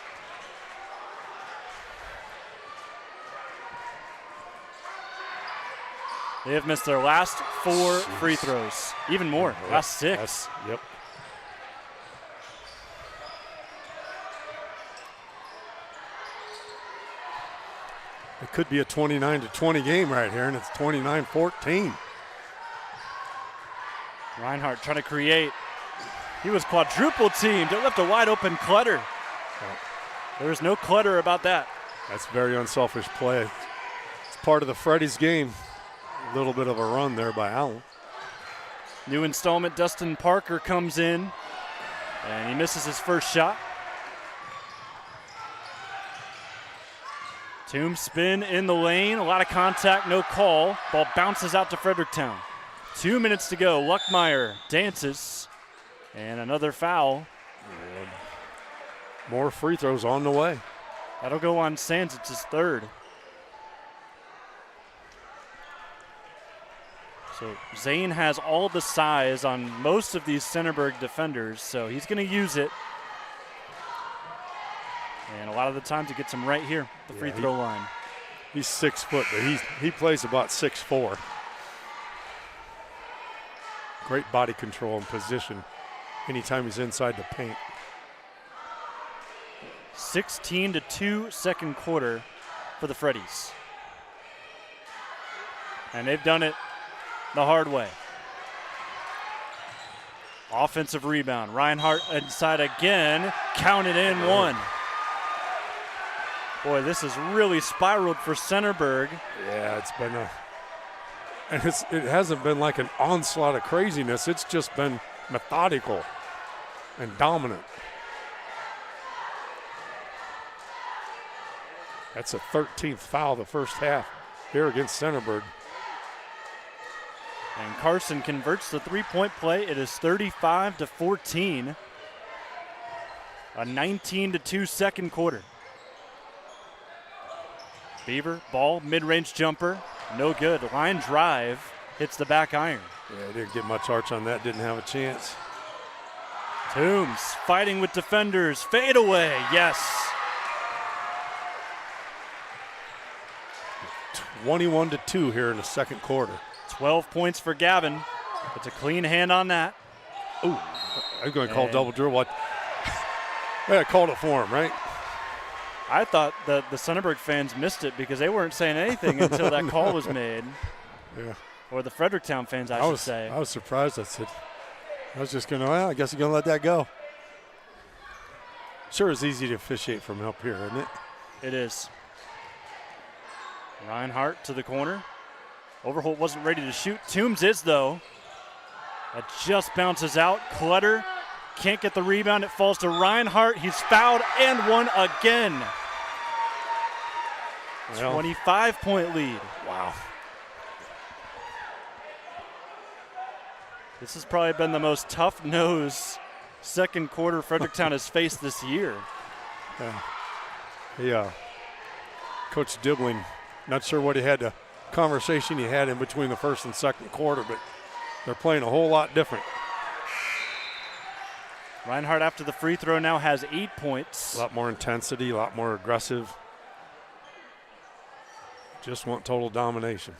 They have missed their last 4 free throws. Even more, last 6. Yep. It could be a 29-20 game right here, and it's 29-14. Reinhardt trying to create. He was quadruple teamed. It left a wide open Clutter. There was no clutter about that. That's very unselfish play. It's part of the Freddies game. A little bit of a run there by Allen. New installment, Dustin Parker comes in, and he misses his first shot. Toombs spin in the lane, a lot of contact, no call. Ball bounces out to Fredericktown. 2 minutes to go. Luckmeyer dances, and another foul. And more free throws on the way. That'll go on Sands. It's his third. So Zane has all the size on most of these Centerburg defenders, so he's going to use it. And a lot of the times he gets him right here, the free throw line. He's 6 foot, but he plays about 6'4". Great body control and position anytime he's inside the paint. 16-2 second quarter for the Freddies. And they've done it the hard way. Offensive rebound. Reinhardt inside again. Counted in one. Boy, this has really spiraled for Centerburg. Yeah, it's been it hasn't been like an onslaught of craziness. It's just been methodical and dominant. That's a 13th foul the first half here against Centerburg. And Carson converts the three-point play. It is 35-14. A 19-2 second quarter. Beaver, ball, mid-range jumper. No good. Line drive hits the back iron. Yeah, didn't get much arch on that. Didn't have a chance. Toombs fighting with defenders. Fade away. Yes. 21-2 here in the second quarter. 12 points for Gavin. It's a clean hand on that. Ooh, I'm going to call double dribble. What? Yeah, I called it for him, right? I thought that the Centerburg fans missed it because they weren't saying anything until that call was made. Yeah. Or the Fredericktown fans, I should say. I was surprised. I was just going to, well, I guess you're going to let that go. Sure, it's easy to officiate from up here, isn't it? It is. Reinhardt to the corner. Overholt wasn't ready to shoot. Toombs is, though. That just bounces out. Clutter can't get the rebound. It falls to Reinhardt. He's fouled and one again. Well, 25-point lead. Wow. This has probably been the most tough-nosed second quarter Fredericktown has faced this year. Yeah. Coach Dibbling, not sure what conversation he had in between the first and second quarter, but they're playing a whole lot different. Reinhardt after the free throw now has 8 points. A lot more intensity, a lot more aggressive. Just want total domination.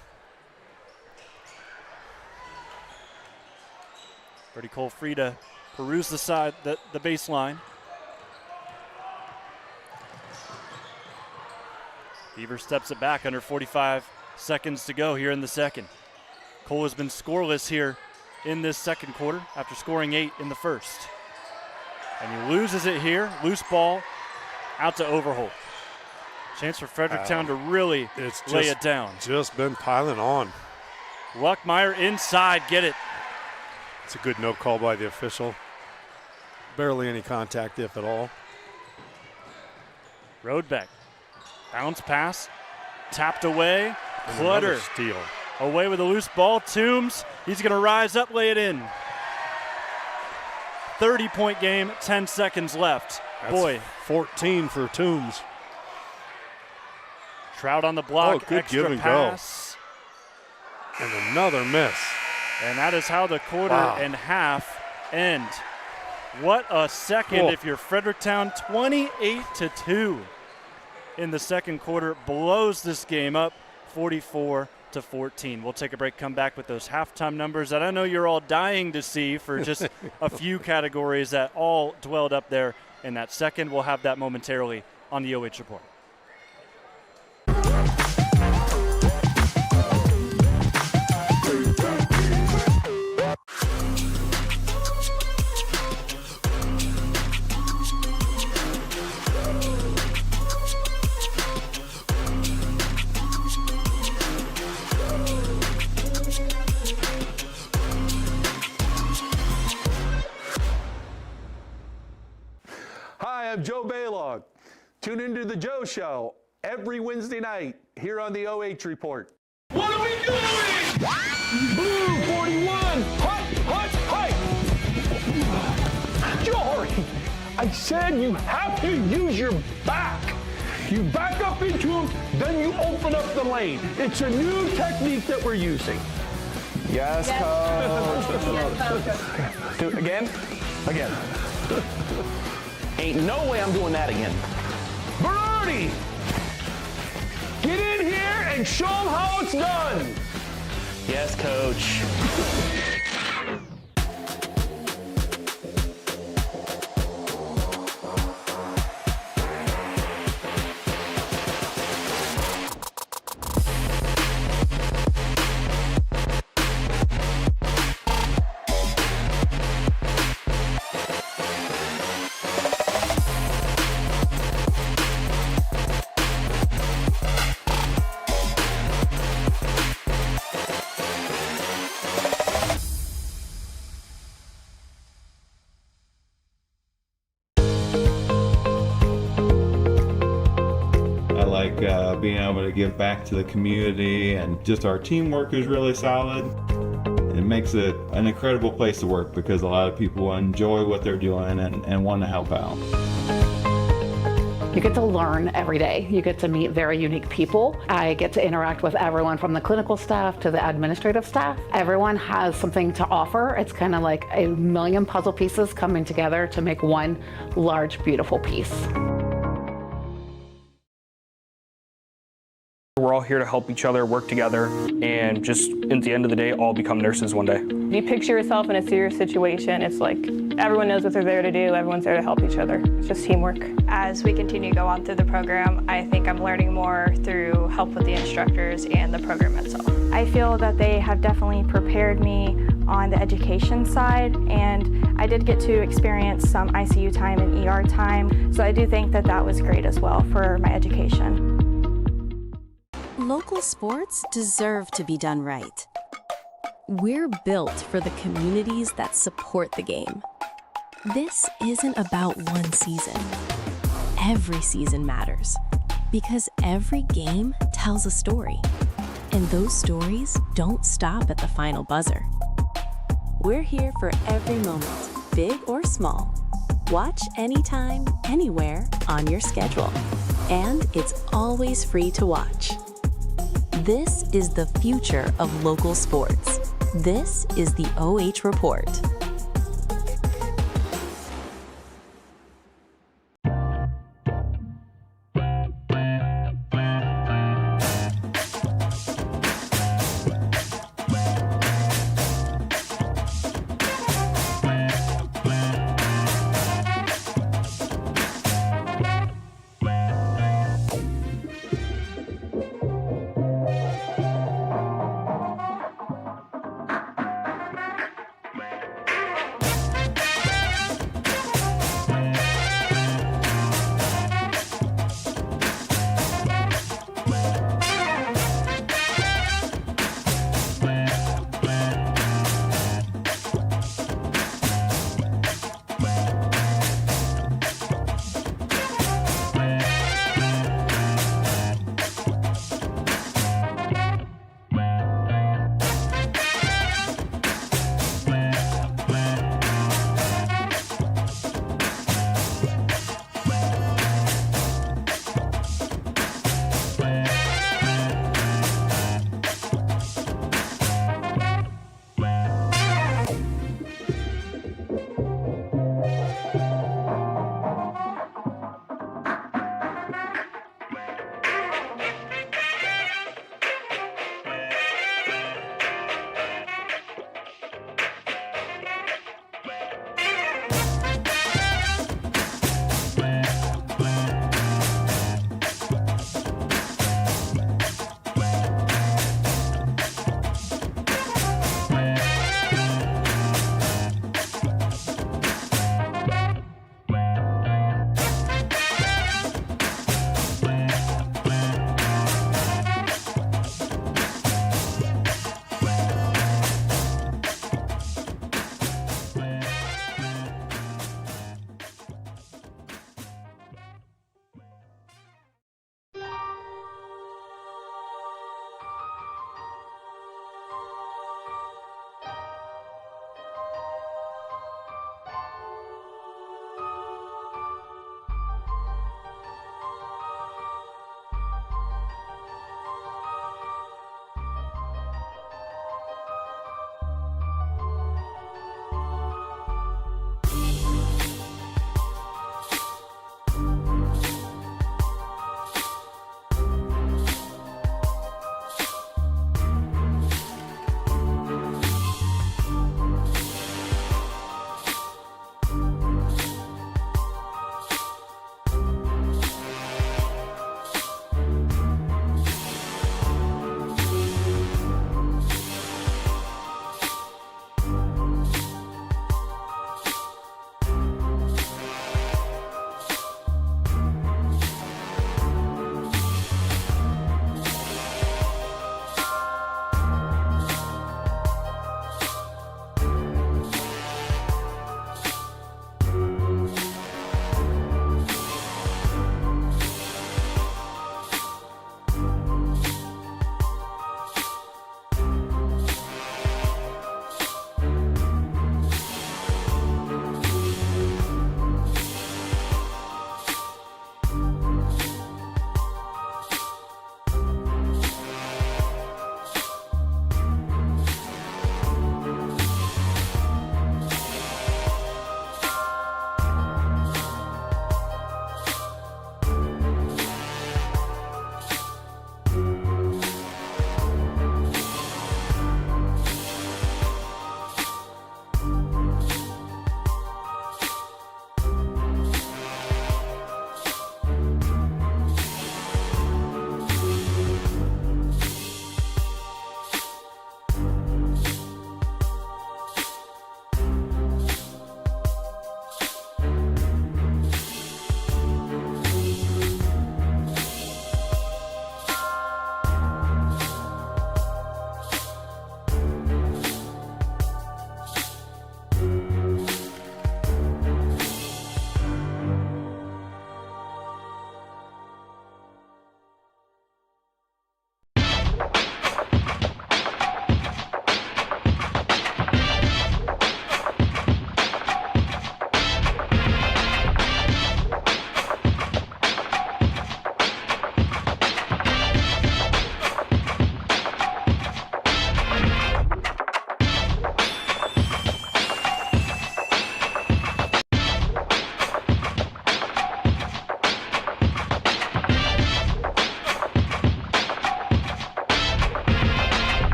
Pretty Cole free to peruse the side, the baseline. Beaver steps it back under 45 seconds to go here in the second. Cole has been scoreless here in this second quarter after scoring 8 in the first. And he loses it here. Loose ball out to Overholt. Chance for Fredericktown to really lay it down. Just been piling on. Luckmeyer inside, get it. It's a good no call by the official. Barely any contact, if at all. Roadbeck. Bounce pass. Tapped away. And Clutter. Steal. Away with a loose ball. Toombs. He's going to rise up, lay it in. 30-point game, 10 seconds left. That's Boy. 14 for Toombs. Trout on the block. Oh, good extra give and pass. Go. And another miss. And that is how the quarter and half end. What a second if you're Fredericktown. 28-2 in the second quarter. Blows this game up 44-14. We'll take a break, come back with those halftime numbers that I know you're all dying to see for just a few categories that all dwelled up there in that second. We'll have that momentarily on the OH Report. Hi, I'm Joe Baylog. Tune into The Joe Show every Wednesday night here on the OH Report. What are we doing? Blue 41, hut, Jory, I said you have to use your back. You back up into him, then you open up the lane. It's a new technique that we're using. Yes, coach. Do it again? Again. Ain't no way I'm doing that again. Berardi, get in here and show them how it's done. Yes, coach. being able to give back to the community, and just our teamwork is really solid. It makes it an incredible place to work because a lot of people enjoy what they're doing and want to help out. You get to learn every day. You get to meet very unique people. I get to interact with everyone from the clinical staff to the administrative staff. Everyone has something to offer. It's kind of like a million puzzle pieces coming together to make one large, beautiful piece. We're all here to help each other work together and just at the end of the day all become nurses one day. If you picture yourself in a serious situation, it's like everyone knows what they're there to do, everyone's there to help each other. It's just teamwork. As we continue to go on through the program, I think I'm learning more through help with the instructors and the program itself. I feel that they have definitely prepared me on the education side, and I did get to experience some ICU time and ER time, so I do think that that was great as well for my education. Local sports deserve to be done right. We're built for the communities that support the game. This isn't about one season. Every season matters because every game tells a story, and those stories don't stop at the final buzzer. We're here for every moment, big or small. Watch anytime, anywhere on your schedule, and it's always free to watch. This is the future of local sports. This is the OH Report.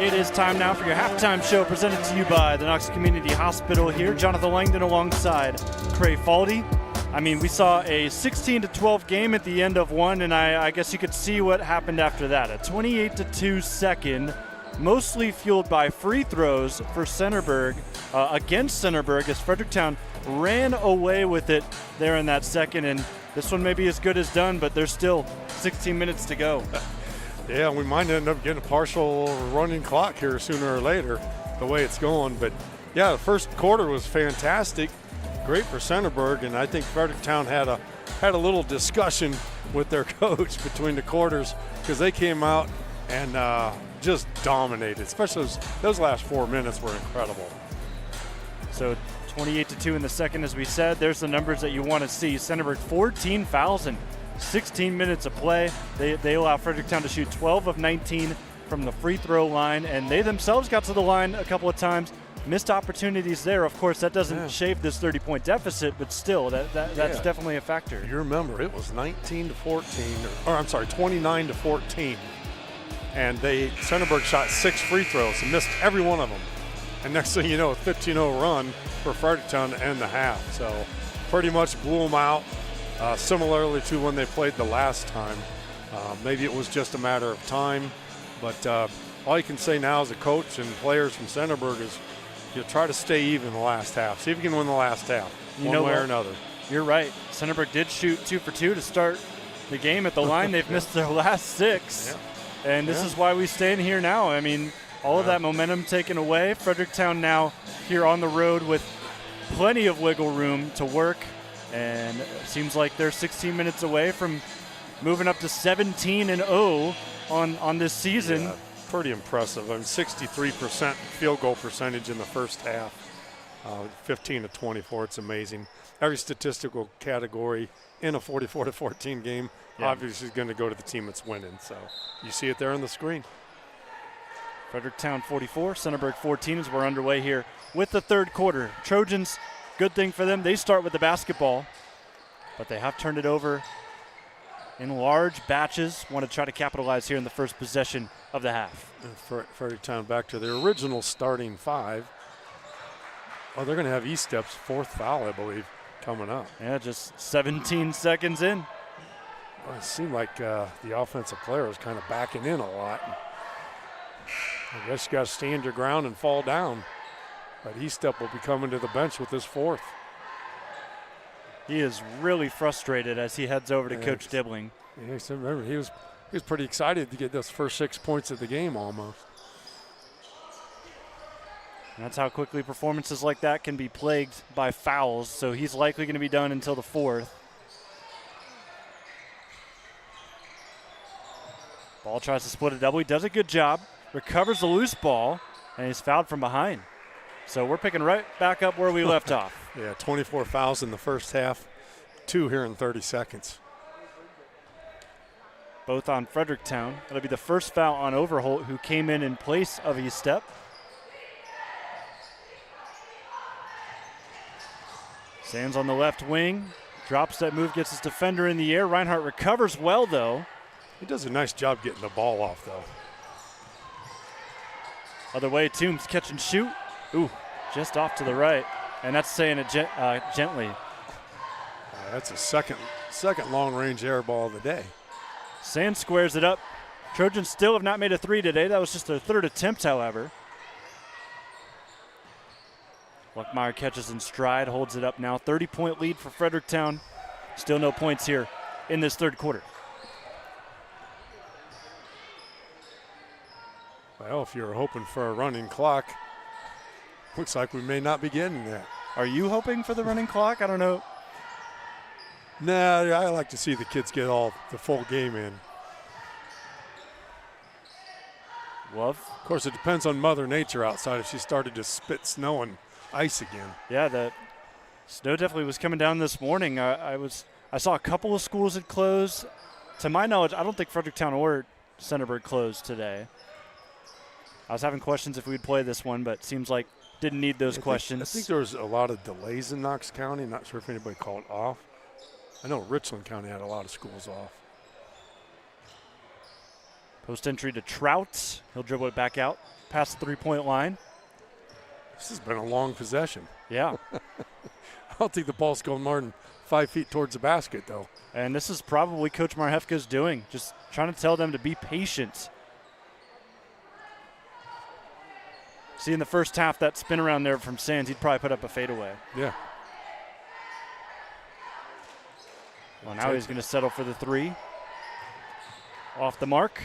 It is time now for your halftime show presented to you by the Knox Community Hospital here. Jonathan Langdon alongside Cray Faldy. I mean, we saw a 16-12 game at the end of one, and I guess you could see what happened after that. A 28-2 second, mostly fueled by free throws for Centerburg, against Centerburg, as Fredericktown ran away with it there in that second. And this one may be as good as done, but there's still 16 minutes to go. Yeah, we might end up getting a partial running clock here sooner or later, the way it's going. But yeah, the first quarter was fantastic, great for Centerburg, and I think Fredericktown had a little discussion with their coach between the quarters, because they came out and just dominated. Especially those last 4 minutes were incredible. So 28-2 in the second, as we said. There's the numbers that you want to see. Centerburg 14 fouls in 16 minutes of play. They allow Fredericktown to shoot 12 of 19 from the free throw line, and they themselves got to the line a couple of times. Missed opportunities there. Of course, that doesn't shave this 30-point deficit, but still, that's definitely a factor. You remember, it was 29 to 14, and Centerburg shot 6 free throws and missed every one of them. And next thing you know, a 15-0 run for Fredericktown to end the half. So pretty much blew them out, similarly to when they played the last time. Maybe it was just a matter of time, but all you can say now as a coach and players from Centerburg is you try to stay even the last half. See if you can win the last half, one way or another. You're right. Centerburg did shoot 2 for 2 to start the game at the line. They've missed their last 6, and this is why we stand here now. I mean, all of that momentum taken away. Fredericktown now here on the road with plenty of wiggle room to work, and it seems like they're 16 minutes away from moving up to 17-0 on this season. Yeah, pretty impressive. I mean, 63% field goal percentage in the first half, 15 to 24. It's amazing. Every statistical category in a 44-14 game obviously is going to go to the team that's winning. So you see it there on the screen. Fredericktown 44, Centerburg 14 as we're underway here with the third quarter. Trojans, good thing for them, they start with the basketball, but they have turned it over in large batches. Want to try to capitalize here in the first possession of the half. Fredericktown back to their original starting 5. Oh, they're going to have E-Step's 4th foul, I believe, coming up. Yeah, just 17 seconds in. Well, it seemed like the offensive player was kind of backing in a lot. I guess you got to stand your ground and fall down. But E-Step will be coming to the bench with his 4th. He is really frustrated as he heads over to Coach Dibbling. Yeah, so remember, he was pretty excited to get those first 6 points of the game almost. And that's how quickly performances like that can be plagued by fouls. So he's likely going to be done until the 4th. Ball tries to split a double. He does a good job. Recovers the loose ball, and he's fouled from behind. So we're picking right back up where we left off. Yeah, 24 fouls in the first half, 2 here in 30 seconds. Both on Fredericktown. That'll be the first foul on Overholt, who came in place of E-Step. Sands on the left wing. Drops that move, gets his defender in the air. Reinhardt recovers well, though. He does a nice job getting the ball off, though. Other way, Toombs catch and shoot. Ooh, just off to the right. And that's saying it gently. That's a second long-range air ball of the day. Sands squares it up. Trojans still have not made a 3 today. That was just their 3rd attempt, however. Luckmeyer catches in stride, holds it up now. 30-point lead for Fredericktown. Still no points here in this third quarter. Well, if you're hoping for a running clock, looks like we may not be getting that. Are you hoping for the running clock? I don't know. Nah, I like to see the kids get the full game in. Love. Of course, it depends on Mother Nature outside if she started to spit snow and ice again. Yeah, the snow definitely was coming down this morning. I saw a couple of schools had closed. To my knowledge, I don't think Fredericktown or Centerburg closed today. I was having questions if we'd play this one, but seems like didn't need those questions. I think there was a lot of delays in Knox County. Not sure if anybody called off. I know Richland County had a lot of schools off. Post entry to Trout. He'll dribble it back out. past the 3-point line. This has been a long possession. Yeah. I don't think the ball's going more than 5 feet towards the basket, though. And this is probably Coach Marhefka's doing, just trying to tell them to be patient. See, in the first half, that spin around there from Sands, he'd probably put up a fadeaway. Yeah. Well, now he's going to settle for the 3. Off the mark.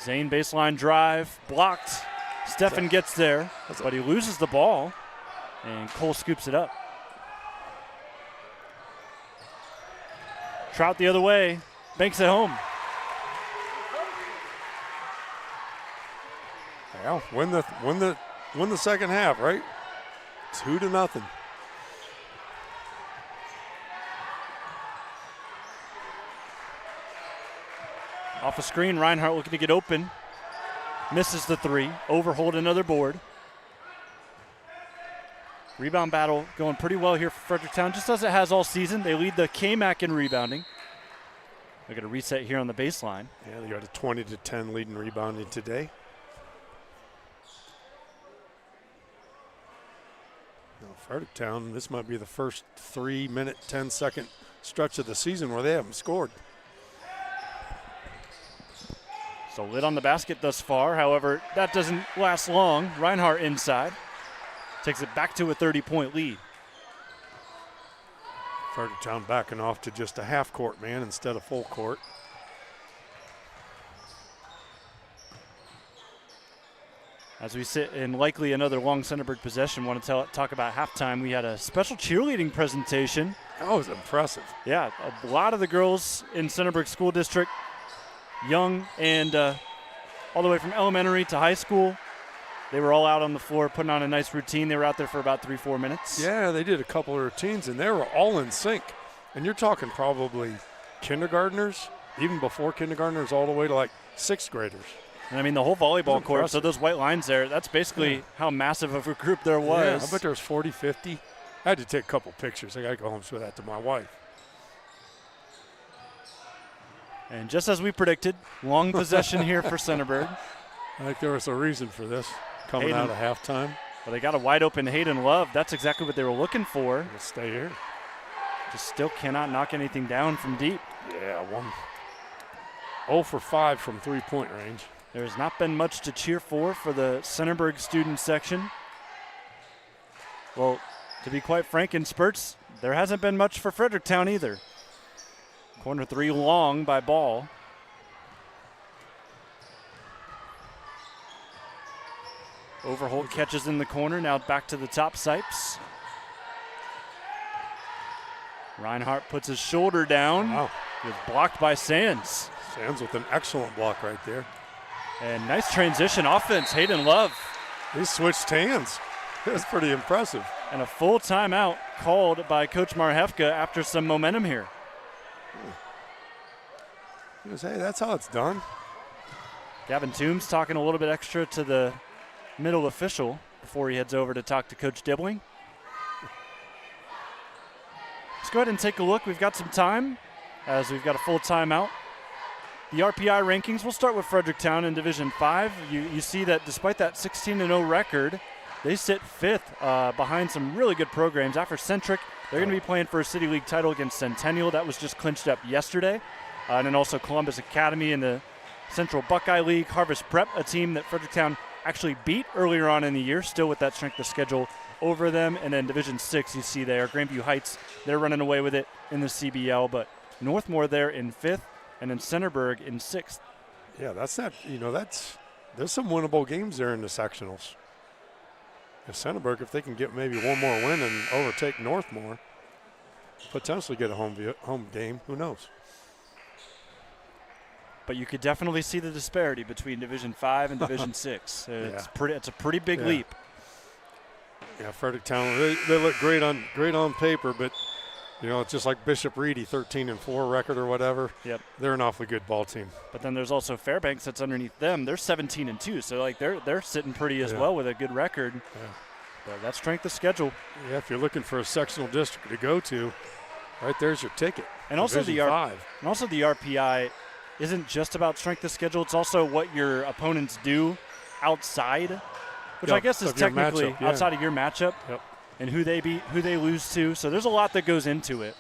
Zane baseline drive, blocked. Stefan gets there, but he loses the ball, and Cole scoops it up. Trout the other way, banks it home. Well, win the second half, right? 2-0. Off a screen, Reinhardt looking to get open. Misses the 3. Overhold another board. Rebound battle going pretty well here for Fredericktown, just as it has all season. They lead the KMAC in rebounding. They're going to reset here on the baseline. Yeah, they got a 20-10 lead in rebounding today. Now, Fredericktown, this might be the first 3-minute, 10-second stretch of the season where they haven't scored. So lid on the basket thus far. However, that doesn't last long. Reinhardt inside. Takes it back to a 30-point lead. Fredericktown backing off to just a half-court man instead of full court. As we sit in likely another long Centerburg possession, want to talk about halftime. We had a special cheerleading presentation. That was impressive. Yeah, a lot of the girls in Centerburg School District, young and all the way from elementary to high school. They were all out on the floor putting on a nice routine. They were out there for about 3-4 minutes. Yeah, they did a couple of routines, and they were all in sync. And you're talking probably kindergartners, even before kindergartners, all the way to like 6th graders. And I mean, the whole volleyball court, so those white lines there, that's basically how massive of a group there was. Yeah, I bet there was 40, 50. I had to take a couple pictures. I got to go home and show that to my wife. And just as we predicted, long possession here for Centerburg. I think there was a reason for this coming out of halftime. Well, they got a wide open Hayden Love. That's exactly what they were looking for. Let's stay here. Just still cannot knock anything down from deep. Yeah, 0 for 5 from 3-point range. There's not been much to cheer for the Centerburg student section. Well, to be quite frank, in spurts, there hasn't been much for Fredericktown either. Corner 3 long by Ball. Overholt catches in the corner, now back to the top. Sipes. Reinhardt puts his shoulder down. Wow. He was blocked by Sands. Sands with an excellent block right there. And nice transition offense, Hayden Love. He switched hands. That's pretty impressive. And a full timeout called by Coach Marhefka after some momentum here. He goes, hey, that's how it's done. Gavin Toombs talking a little bit extra to the middle official before he heads over to talk to Coach Dibbling. Let's go ahead and take a look. We've got some time as we've got a full timeout. The RPI rankings, we'll start with Fredericktown in Division 5. You see that despite that 16-0 record, they sit 5th behind some really good programs. After Centric, they're going to be playing for a City League title against Centennial. That was just clinched up yesterday. And then also Columbus Academy in the Central Buckeye League. Harvest Prep, a team that Fredericktown actually beat earlier on in the year, still with that strength of schedule over them. And then Division 6, you see there, Grandview Heights, they're running away with it in the CBL. But Northmore there in 5th, and then Centerburg in 6th. Yeah, that's not, there's some winnable games there in the sectionals. If Centerburg, if they can get maybe one more win and overtake Northmore, potentially get a home game, who knows? But you could definitely see the disparity between Division 5 and Division 6. It's a pretty big leap. Yeah, Fredericktown, they look great on paper, but it's just like Bishop Reedy, 13-4 record or whatever. Yep. They're an awfully good ball team. But then there's also Fairbanks that's underneath them. They're 17-2, so they're sitting pretty as well with a good record. Yeah. But that's strength of schedule. Yeah, if you're looking for a sectional district to go to, Right there's your ticket. And also Division 5. And also the RPI isn't just about strength of schedule. It's also what your opponents do outside, which I guess is technically outside of your matchup, and who they beat, who they lose to. So there's a lot that goes into it.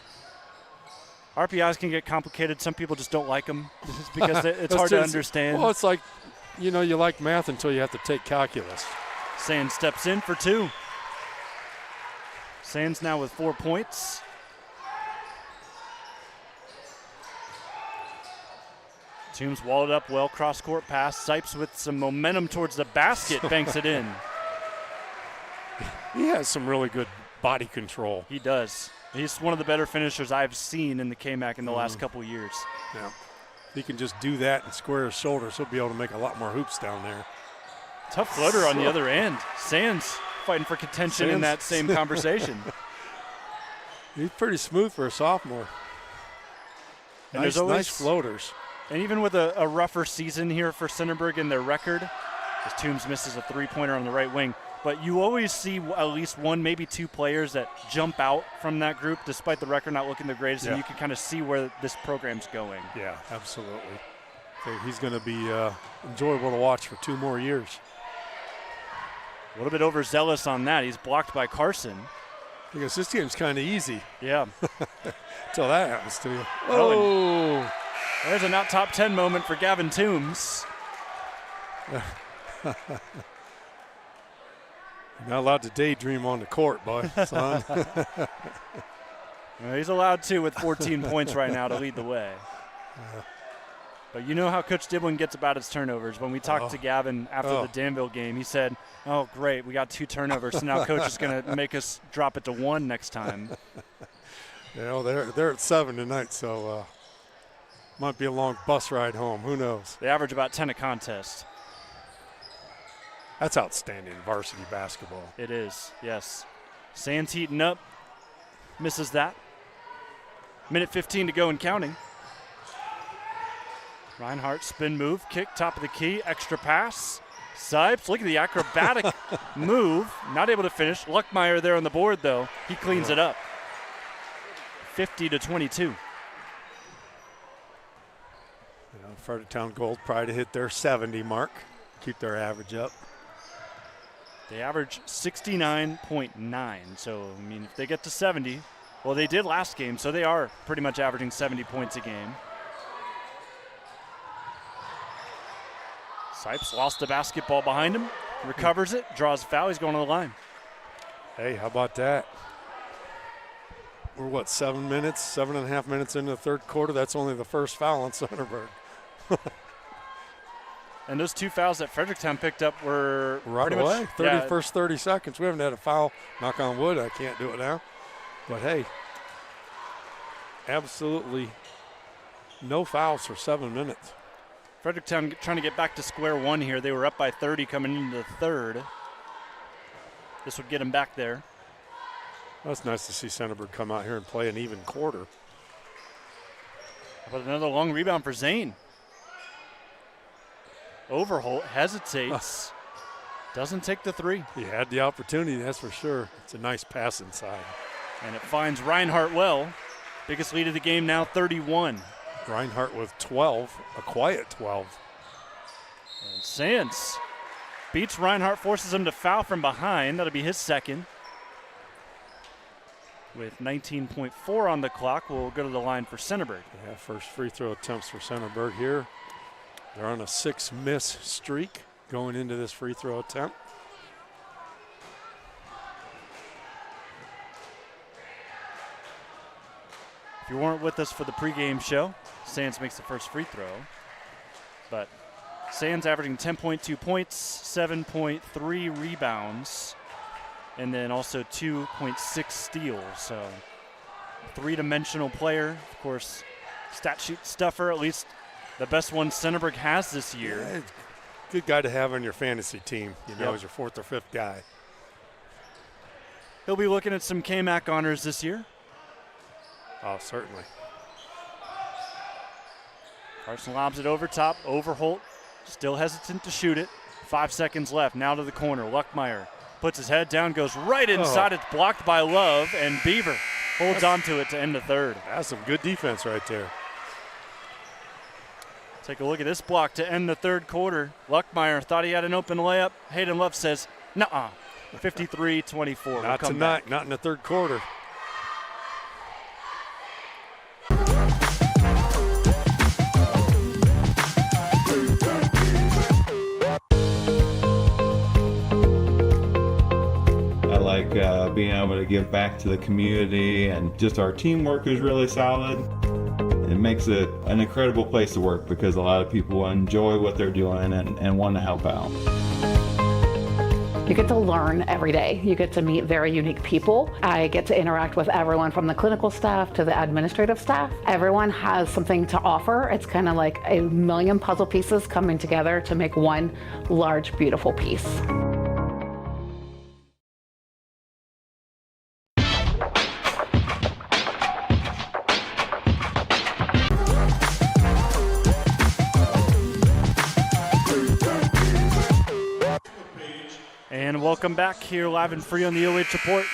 RPIs can get complicated. Some people just don't like them because it's hard to understand. Well, it's like, you know, you like math until you have to take calculus. Sands steps in for 2. Sands now with 4 points. Toombs walled up well, cross-court pass. Sipes with some momentum towards the basket, banks it in. He has some really good body control. He does. He's one of the better finishers I've seen in the KMAC in the last couple years. Yeah. If he can just do that and square his shoulders, he'll be able to make a lot more hoops down there. Tough floater on the other end. Sands fighting for contention in that same conversation. He's pretty smooth for a sophomore. And nice, there's always nice floaters. And even with a rougher season here for Centerburg in their record, as Toombs misses a three-pointer on the right wing, but you always see at least one, maybe 2 players that jump out from that group despite the record not looking the greatest, and you can kind of see where this program's going. Yeah, absolutely. So he's going to be enjoyable to watch for 2 more years. A little bit overzealous on that. He's blocked by Carson. Because this game's kind of easy. Yeah. Until that happens to you. Oh! There's a not top 10 moment for Gavin Toombs. You're not allowed to daydream on the court, boy, son. Well, he's allowed to with 14 points right now to lead the way. But you know how Coach Diblin gets about his turnovers. When we talked to Gavin after the Danville game, he said, oh, great, we got 2 turnovers, so now Coach is going to make us drop it to 1 next time. You know, they're at 7 tonight, so might be a long bus ride home. Who knows? They average about 10 a contest. That's outstanding varsity basketball. It is, yes. Sands heating up. Misses that. Minute 15 to go and counting. Reinhardt spin move, kick, top of the key, extra pass. Sipes, look at the acrobatic move. Not able to finish. Luckmeyer there on the board, though. He cleans it up. 50-22. Fredericktown Gold probably to hit their 70 mark, keep their average up. They average 69.9. So, I mean, if they get to 70, well, they did last game, so they are pretty much averaging 70 points a game. Sipes lost the basketball behind him, recovers it, draws a foul. He's going to the line. Hey, how about that? We're, what, 7.5 minutes into the third quarter? That's only the first foul on Centerburg. And those 2 fouls that Fredericktown picked up were right away. First 30 seconds. We haven't had a foul. Knock on wood. I can't do it now. But, hey, absolutely no fouls for 7 minutes. Fredericktown trying to get back to square one here. They were up by 30 coming into the third. This would get them back there. That's nice to see Centerburg come out here and play an even quarter. But another long rebound for Zane. Overholt hesitates. Doesn't take the 3. He had the opportunity, that's for sure. It's a nice pass inside. And it finds Reinhardt well. Biggest lead of the game now, 31. Reinhardt with 12, a quiet 12. And Sands beats Reinhardt, forces him to foul from behind. That'll be his second. With 19.4 on the clock, we'll go to the line for Centerburg. Yeah, first free throw attempts for Centerburg here. They're on a 6-miss streak going into this free throw attempt. If you weren't with us for the pregame show, Sands makes the first free throw. But Sands averaging 10.2 points, 7.3 rebounds, and then also 2.6 steals. So, three-dimensional player. Of course, stat sheet stuffer, at least the best one Centerburg has this year. Yeah, good guy to have on your fantasy team, you know, as your 4th or 5th guy. He'll be looking at some KMAC honors this year. Oh, certainly. Carson lobs it over top. Overholt still hesitant to shoot it. 5 seconds left. Now to the corner. Luckmeyer puts his head down, goes right inside. It's blocked by Love, and Beaver holds on to it to end the third. That's some good defense right there. Take a look at this block to end the third quarter. Luckmeyer thought he had an open layup. Hayden Love says, nuh-uh. 53-24. Not tonight, not in the third quarter. I like being able to give back to the community, and just our teamwork is really solid. It makes it an incredible place to work because a lot of people enjoy what they're doing and want to help out. You get to learn every day. You get to meet very unique people. I get to interact with everyone from the clinical staff to the administrative staff. Everyone has something to offer. It's kind of like a million puzzle pieces coming together to make one large, beautiful piece. And welcome back here live and free on the OH Report.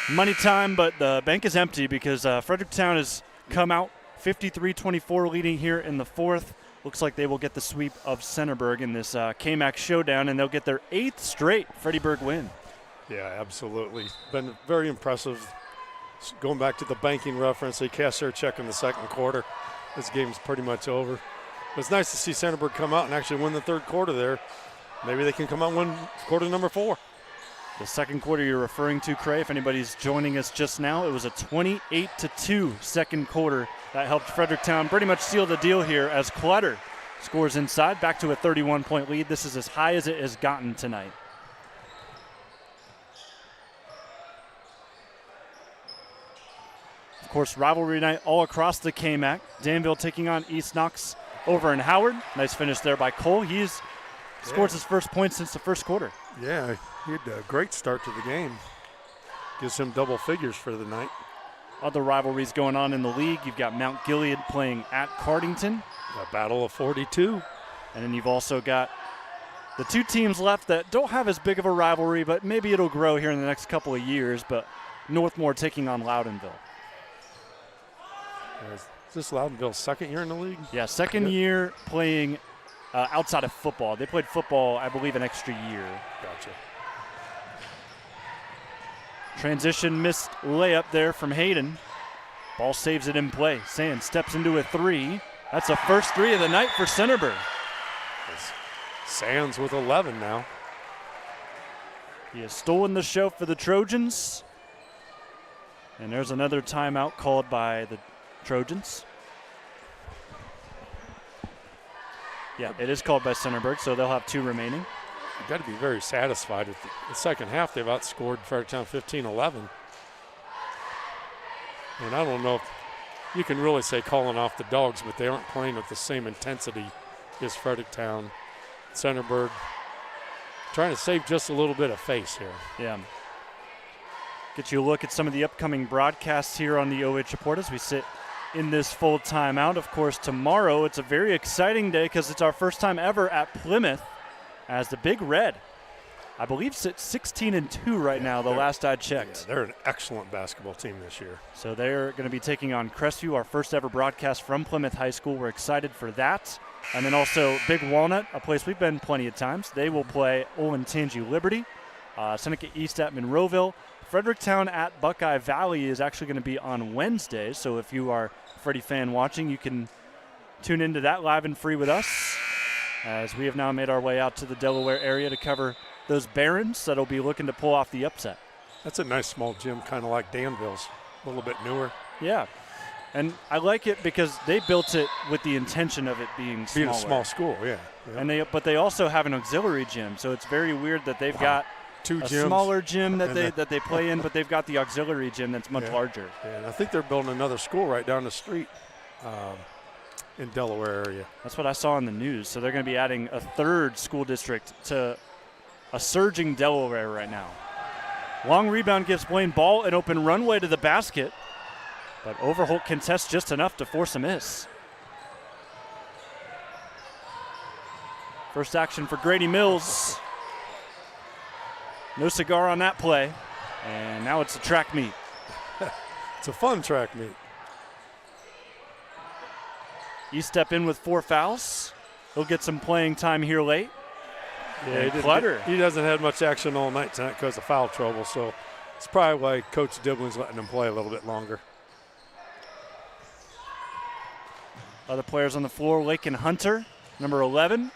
Money time, but the bank is empty because Fredericktown has come out 53-24 leading here in the fourth. Looks like they will get the sweep of Centerburg in this KMAC showdown, and they'll get their 8th straight Freddyburg win. Yeah, absolutely. Been very impressive. Going back to the banking reference, they cast their check in the second quarter. This game's pretty much over. But it's nice to see Centerburg come out and actually win the third quarter there. Maybe they can come out and win quarter number 4. The second quarter you're referring to, Cray, if anybody's joining us just now, it was a 28-2 second quarter that helped Fredericktown pretty much seal the deal here as Clutter scores inside, back to a 31-point lead. This is as high as it has gotten tonight. Of course, rivalry night all across the KMAC. Danville taking on East Knox over in Howard. Nice finish there by Cole. He's scores his first point since the first quarter. Yeah, he had a great start to the game. Gives him double figures for the night. Other rivalries going on in the league. You've got Mount Gilead playing at Cardington. A battle of 42. And then you've also got the two teams left that don't have as big of a rivalry, but maybe it'll grow here in the next couple of years. But Northmore taking on Loudonville. Is this Loudonville's second year in the league? Yeah, second year playing outside of football. They played football, I believe, an extra year. Gotcha. Transition missed layup there from Hayden. Ball saves it in play. Sands steps into a 3. That's the first 3 of the night for Centerburg. Sands with 11 now. He has stolen the show for the Trojans. And there's another timeout called by the Trojans. Yeah, it is called by Centerburg, so they'll have 2 remaining. You've got to be very satisfied with the second half. They've outscored Fredericktown 15-11. And I don't know if you can really say calling off the Dogs, but they aren't playing with the same intensity as Fredericktown. Centerburg trying to save just a little bit of face here. Yeah. Get you a look at some of the upcoming broadcasts here on the OH Report as we sit in this full timeout. Of course, tomorrow it's a very exciting day because it's our first time ever at Plymouth as the Big Red, I believe, sits 16-2 right now, the last I checked. Yeah, they're an excellent basketball team this year. So they're going to be taking on Crestview, our first ever broadcast from Plymouth High School. We're excited for that. And then also Big Walnut, a place we've been plenty of times. They will play Olentangy Liberty, Seneca East at Monroeville. Fredericktown at Buckeye Valley is actually going to be on Wednesday, so if you are a Freddie fan watching, you can tune into that live and free with us, as we have now made our way out to the Delaware area to cover those Barons that'll be looking to pull off the upset. That's a nice small gym, kind of like Danville's, a little bit newer. Yeah, and I like it because they built it with the intention of it being smaller. Being a small school, yeah. And but they also have an auxiliary gym, so it's very weird that they've got 2 a gyms. Smaller gym that they play in, but they've got the auxiliary gym that's much larger. Yeah, and I think they're building another school right down the street in Delaware area. That's what I saw in the news. So they're going to be adding a 3rd school district to a surging Delaware right now. Long rebound gives Blaine Ball an open runway to the basket, but Overholt contests just enough to force a miss. First action for Grady Mills. No cigar on that play, and now it's a track meet. It's a fun track meet. You step in with 4 fouls. He'll get some playing time here late. Yeah, he doesn't have much action all night tonight because of foul trouble, so it's probably why Coach Dibling's letting him play a little bit longer. Other players on the floor, Lake and Hunter, number 11.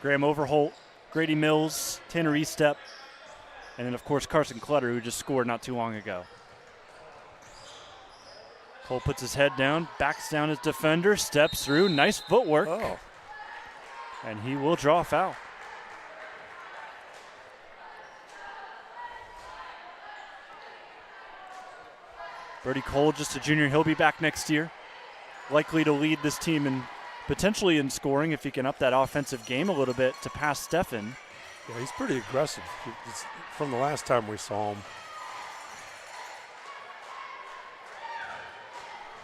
Graham Overholt, Grady Mills, Tanner Estep, and then, of course, Carson Clutter, who just scored not too long ago. Cole puts his head down, backs down his defender, steps through. Nice footwork. Oh. And he will draw a foul. Brody Cole, just a junior. He'll be back next year. Likely to lead this team in potentially in scoring if he can up that offensive game a little bit to pass Stefan. Yeah, he's pretty aggressive from the last time we saw him.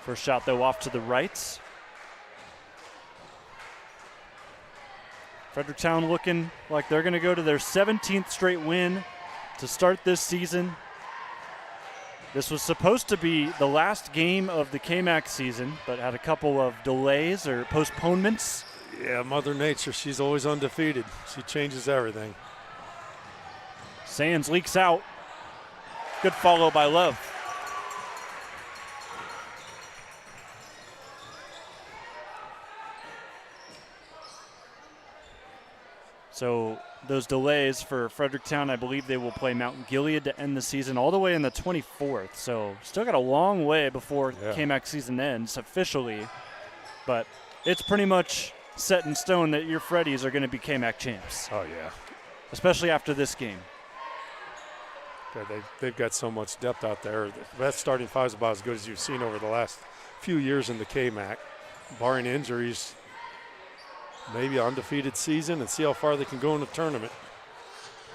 First shot, though, off to the right. Fredericktown looking like they're going to go to their 17th straight win to start this season. This was supposed to be the last game of the KMAC season, but had a couple of delays or postponements. Yeah, Mother Nature, she's always undefeated. She changes everything. Sands leaks out. Good follow by Love. So those delays for Fredericktown, I believe they will play Mount Gilead to end the season all the way in the 24th. So still got a long way before KMAC season ends officially. But it's pretty much set in stone that your Freddies are going to be KMAC champs. Oh, yeah. Especially after this game. Yeah, they've got so much depth out there. That starting five is about as good as you've seen over the last few years in the KMAC. Barring injuries, maybe undefeated season, and see how far they can go in the tournament.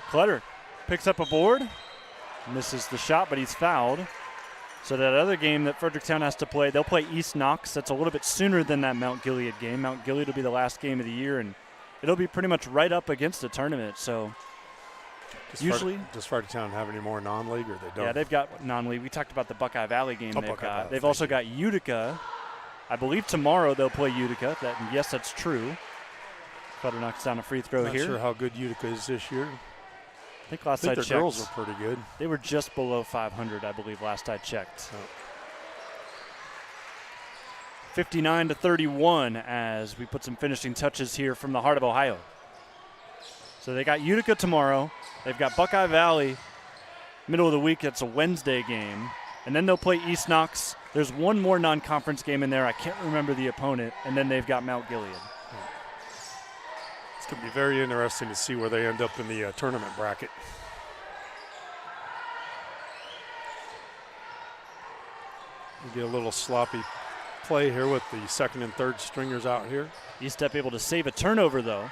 Clutter picks up a board, misses the shot, but he's fouled. So that other game that Fredericktown has to play, they'll play East Knox. That's a little bit sooner than that Mount Gilead game. Mount Gilead will be the last game of the year, and it'll be pretty much right up against the tournament. So does Fredericktown have any more non-league, or they don't? Yeah, they've got non-league. We talked about the Buckeye Valley game they've Buckeye got. Valley, They've also got Utica. I believe tomorrow they'll play Utica. Yes, that's true. Clutter knocks down a free throw Not here. sure how good Utica is this year. I think last I checked, their girls are pretty good. They were just below 500, I believe, last I checked. 59-31 as we put some finishing touches here from the heart of Ohio. So they got Utica tomorrow. They've got Buckeye Valley middle of the week. It's a Wednesday game. And then they'll play East Knox. There's one more non-conference game in there. I can't remember the opponent. And then they've got Mount Gilead. It's going to be very interesting to see where they end up in the tournament bracket. We get a little sloppy play here with the second and third stringers out here. Estep able to save a turnover, though.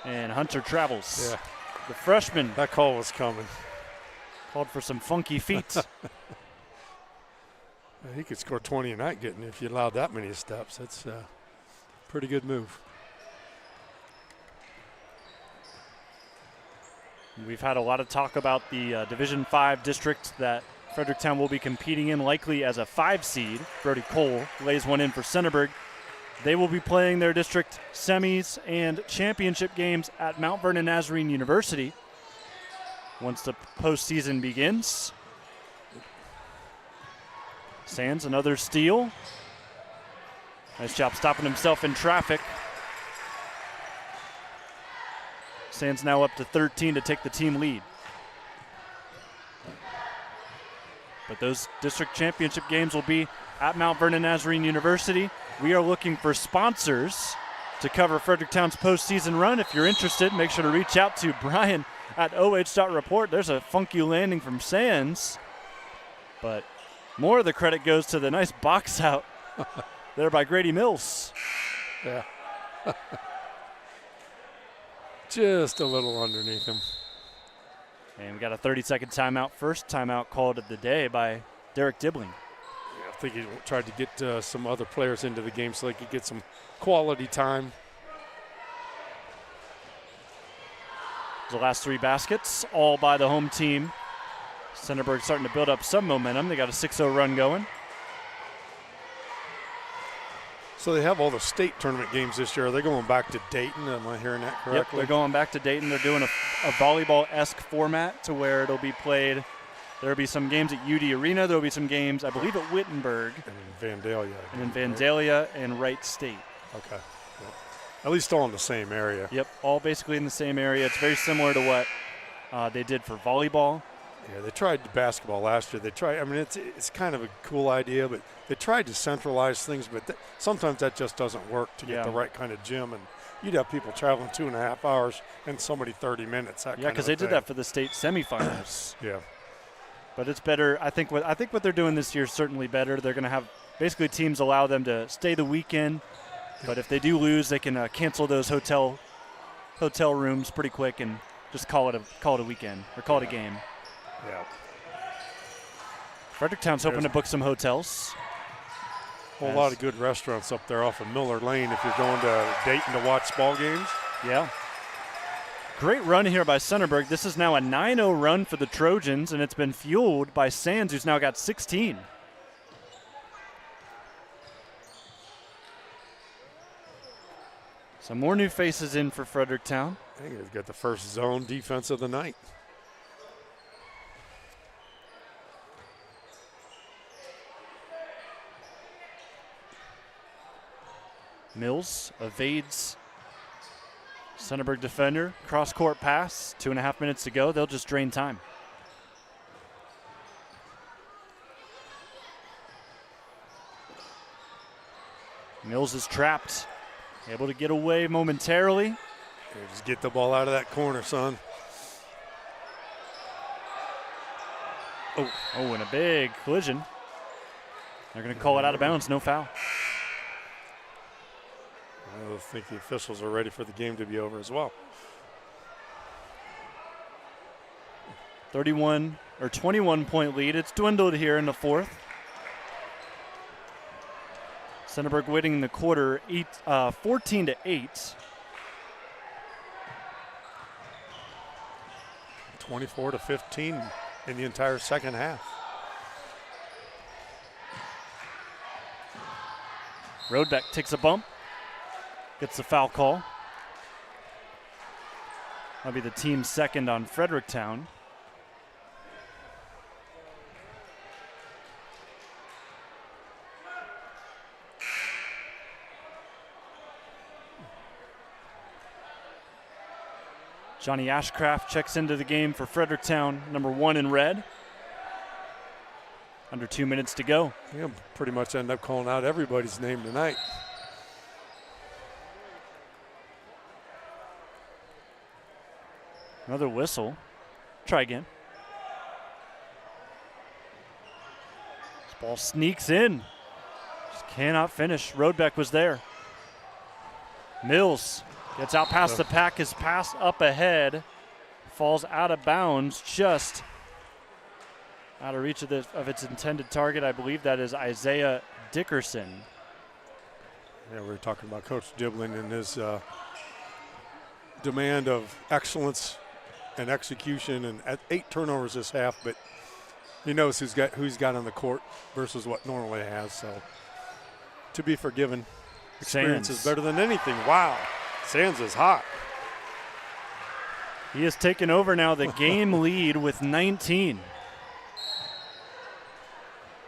And Hunter travels. Yeah. The freshman. That call was coming. Called for some funky feet. He could score 20 a night getting if you allowed that many steps. That's a pretty good move. We've had a lot of talk about the Division 5 district that Fredericktown will be competing in, likely as a 5 seed. Brody Cole lays one in for Centerburg. They will be playing their district semis and championship games at Mount Vernon Nazarene University once the postseason begins. Sands, another steal. Nice job stopping himself in traffic. Sands now up to 13 to take the team lead. But those district championship games will be at Mount Vernon Nazarene University. We are looking for sponsors to cover Fredericktown's postseason run. If you're interested, make sure to reach out to Brian at OH.REPORT. There's a funky landing from Sands. But more of the credit goes to the nice box out there by Grady Mills. Yeah. Just a little underneath him. And we got a 30-second timeout. First timeout called of the day by Derek Dibling. Yeah, I think he tried to get some other players into the game so they could get some quality time. The last 3 baskets, all by the home team. Centerburg starting to build up some momentum. They got a 6-0 run going. So they have all the state tournament games this year. Are they going back to Dayton? Am I hearing that correctly? Yep, they're going back to Dayton. They're doing a volleyball-esque format to where it'll be played. There will be some games at UD Arena. There will be some games, I believe, at Wittenberg. And in Vandalia. And in Vandalia and Wright State. Okay. Well, at least all in the same area. Yep, all basically in the same area. It's very similar to what they did for volleyball. Yeah, they tried basketball last year. I mean, it's kind of a cool idea, but they tried to centralize things, but sometimes that just doesn't work to get the right kind of gym. And you'd have people traveling 2.5 hours and somebody 30 minutes. Yeah, because they did that for the state semifinals. Yeah. But it's better. I think what they're doing this year is certainly better. They're going to have basically teams allow them to stay the weekend, but if they do lose, they can cancel those hotel rooms pretty quick and just call it a weekend or call it a game. Yeah. Fredericktown's hoping to book some hotels. A whole lot of good restaurants up there off of Miller Lane if you're going to Dayton to watch ball games. Yeah. Great run here by Centerburg. This is now a 9-0 run for the Trojans, and it's been fueled by Sands, who's now got 16. Some more new faces in for Fredericktown. I think they've got the first zone defense of the night. Mills evades Centerburg defender. Cross-court pass. 2.5 minutes to go. They'll just drain time. Mills is trapped. Able to get away momentarily. Just get the ball out of that corner, son. Oh, and a big collision. They're going to call it out of bounds. No foul. I think the officials are ready for the game to be over as well. 21-point lead. It's dwindled here in the fourth. Centerburg winning the quarter 14-8. 24-15 in the entire second half. Roadbeck takes a bump. Gets the foul call. That'll be the team's second on Fredericktown. Johnny Ashcraft checks into the game for Fredericktown, number 1 in red. Under 2 minutes to go. Yeah, pretty much end up calling out everybody's name tonight. Another whistle. Try again. This ball sneaks in. Just cannot finish. Roadbeck was there. Mills gets out past the pack. His pass up ahead. Falls out of bounds. Just out of reach of its intended target. I believe that is Isaiah Dickerson. Yeah, we were talking about Coach Diblin and his demand of excellence and execution, and at 8 turnovers this half, but he knows who's got on the court versus what normally has. So to be forgiven. Experience Sands is better than anything. Wow, Sands is hot. He has taken over now the game lead with 19.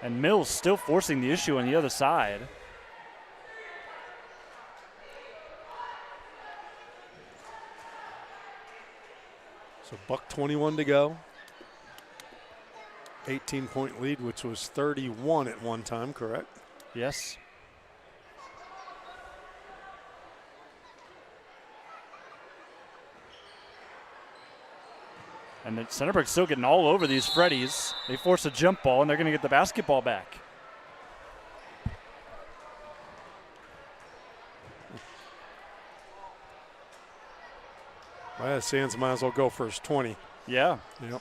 And Mills still forcing the issue on the other side. So $1:21 to go. 18-point lead, which was 31 at one time, correct? Yes. And then Centerburg's still getting all over these Freddies. They force a jump ball, and they're going to get the basketball back. Well, Sands might as well go for his 20. Yeah. Yep.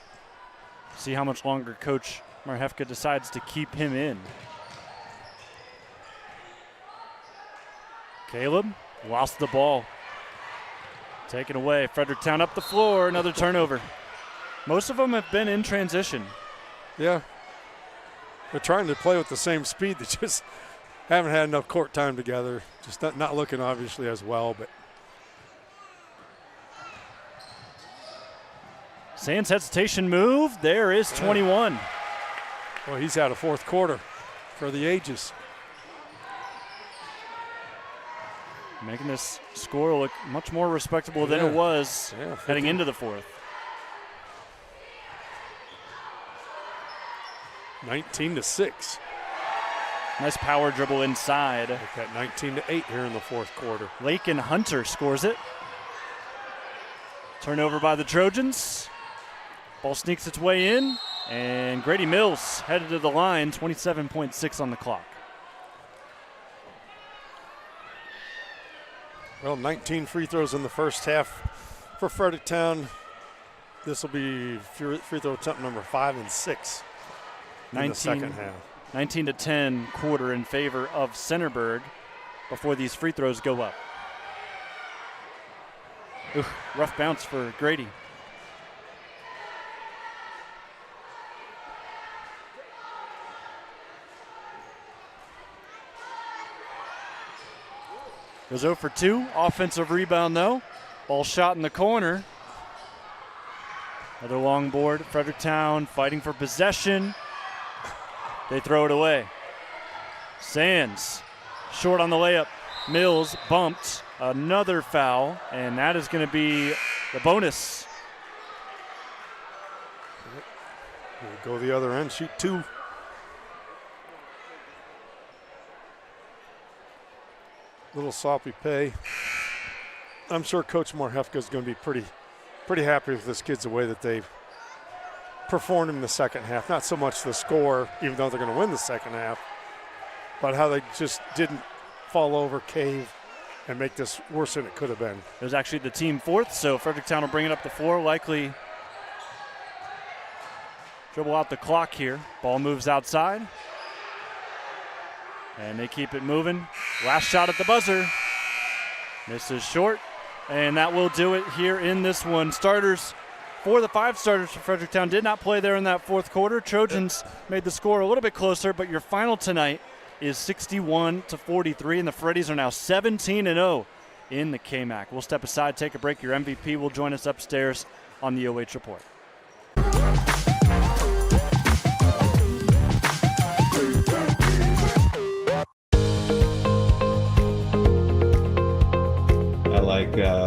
See how much longer Coach Marhefka decides to keep him in. Caleb lost the ball. Taken away. Fredericktown up the floor. Another turnover. Most of them have been in transition. Yeah. They're trying to play with the same speed. They just haven't had enough court time together. Just not looking obviously as well, but. Sands hesitation move. There is 21. Well, he's had a fourth quarter for the ages. Making this score look much more respectable than it was heading into the fourth. 19-6. Nice power dribble inside. Make that 19-8 here in the fourth quarter. Lakin Hunter scores it. Turnover by the Trojans. Ball sneaks its way in, and Grady Mills headed to the line, 27.6 on the clock. Well, 19 free throws in the first half for Fredericktown. This will be free throw attempt number 5 and 6 in the second half. 19-10 quarter in favor of Centerburg before these free throws go up. Rough bounce for Grady. Goes 0 for 2. Offensive rebound, though. Ball shot in the corner. Another long board. Fredericktown fighting for possession. They throw it away. Sands short on the layup. Mills bumped. Another foul, and that is going to be the bonus. We'll go the other end, shoot 2. Little sloppy pay. I'm sure Coach Marhefka is going to be pretty happy with this kid's the way that they've performed in the second half. Not so much the score, even though they're going to win the second half, but how they just didn't fall over, cave, and make this worse than it could have been. It was actually the team fourth, so Fredericktown will bring it up to 4. Likely dribble out the clock here. Ball moves outside. And they keep it moving. Last shot at the buzzer. Misses short. And that will do it here in this one. Starters for the 5 starters for Fredericktown did not play there in that fourth quarter. Trojans made the score a little bit closer, but your final tonight is 61-43, and the Freddies are now 17-0 in the KMAC. We'll step aside, take a break. Your MVP will join us upstairs on the OH Report.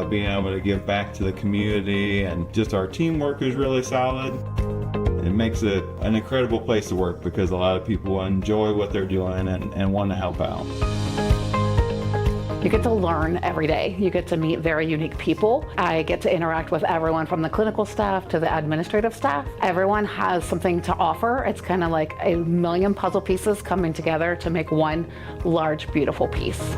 Being able to give back to the community, and just our teamwork is really solid. It makes it an incredible place to work because a lot of people enjoy what they're doing and want to help out. You get to learn every day. You get to meet very unique people. I get to interact with everyone from the clinical staff to the administrative staff. Everyone has something to offer. It's kind of like a million puzzle pieces coming together to make one large, beautiful piece.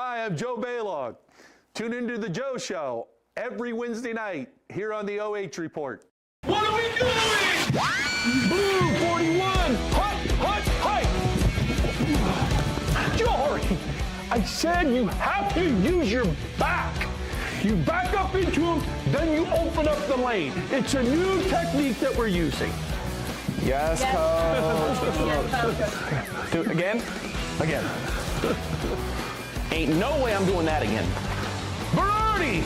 I'm Joe Baylog. Tune into the Joe Show every Wednesday night here on the OH Report. What are we doing? Blue 41, hut, Jory, I said you have to use your back. You back up into him, then you open up the lane. It's a new technique that we're using. Yes, coach. Do it again? Again. Ain't no way I'm doing that again. Berardi,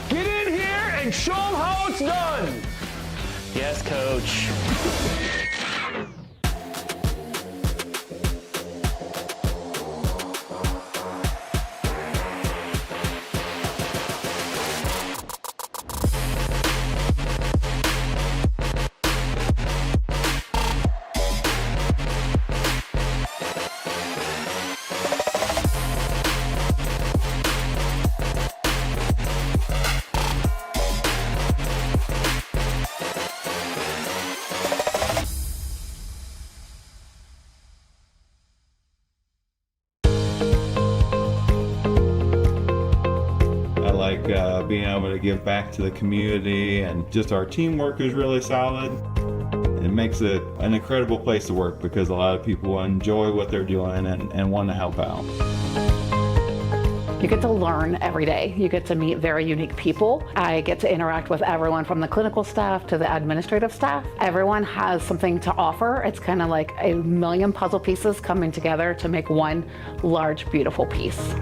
get in here and show them how it's done. Yes, coach. being able to give back to the community, and just our teamwork is really solid. It makes it an incredible place to work because a lot of people enjoy what they're doing and want to help out. You get to learn every day. You get to meet very unique people. I get to interact with everyone from the clinical staff to the administrative staff. Everyone has something to offer. It's kind of like a million puzzle pieces coming together to make one large, beautiful piece.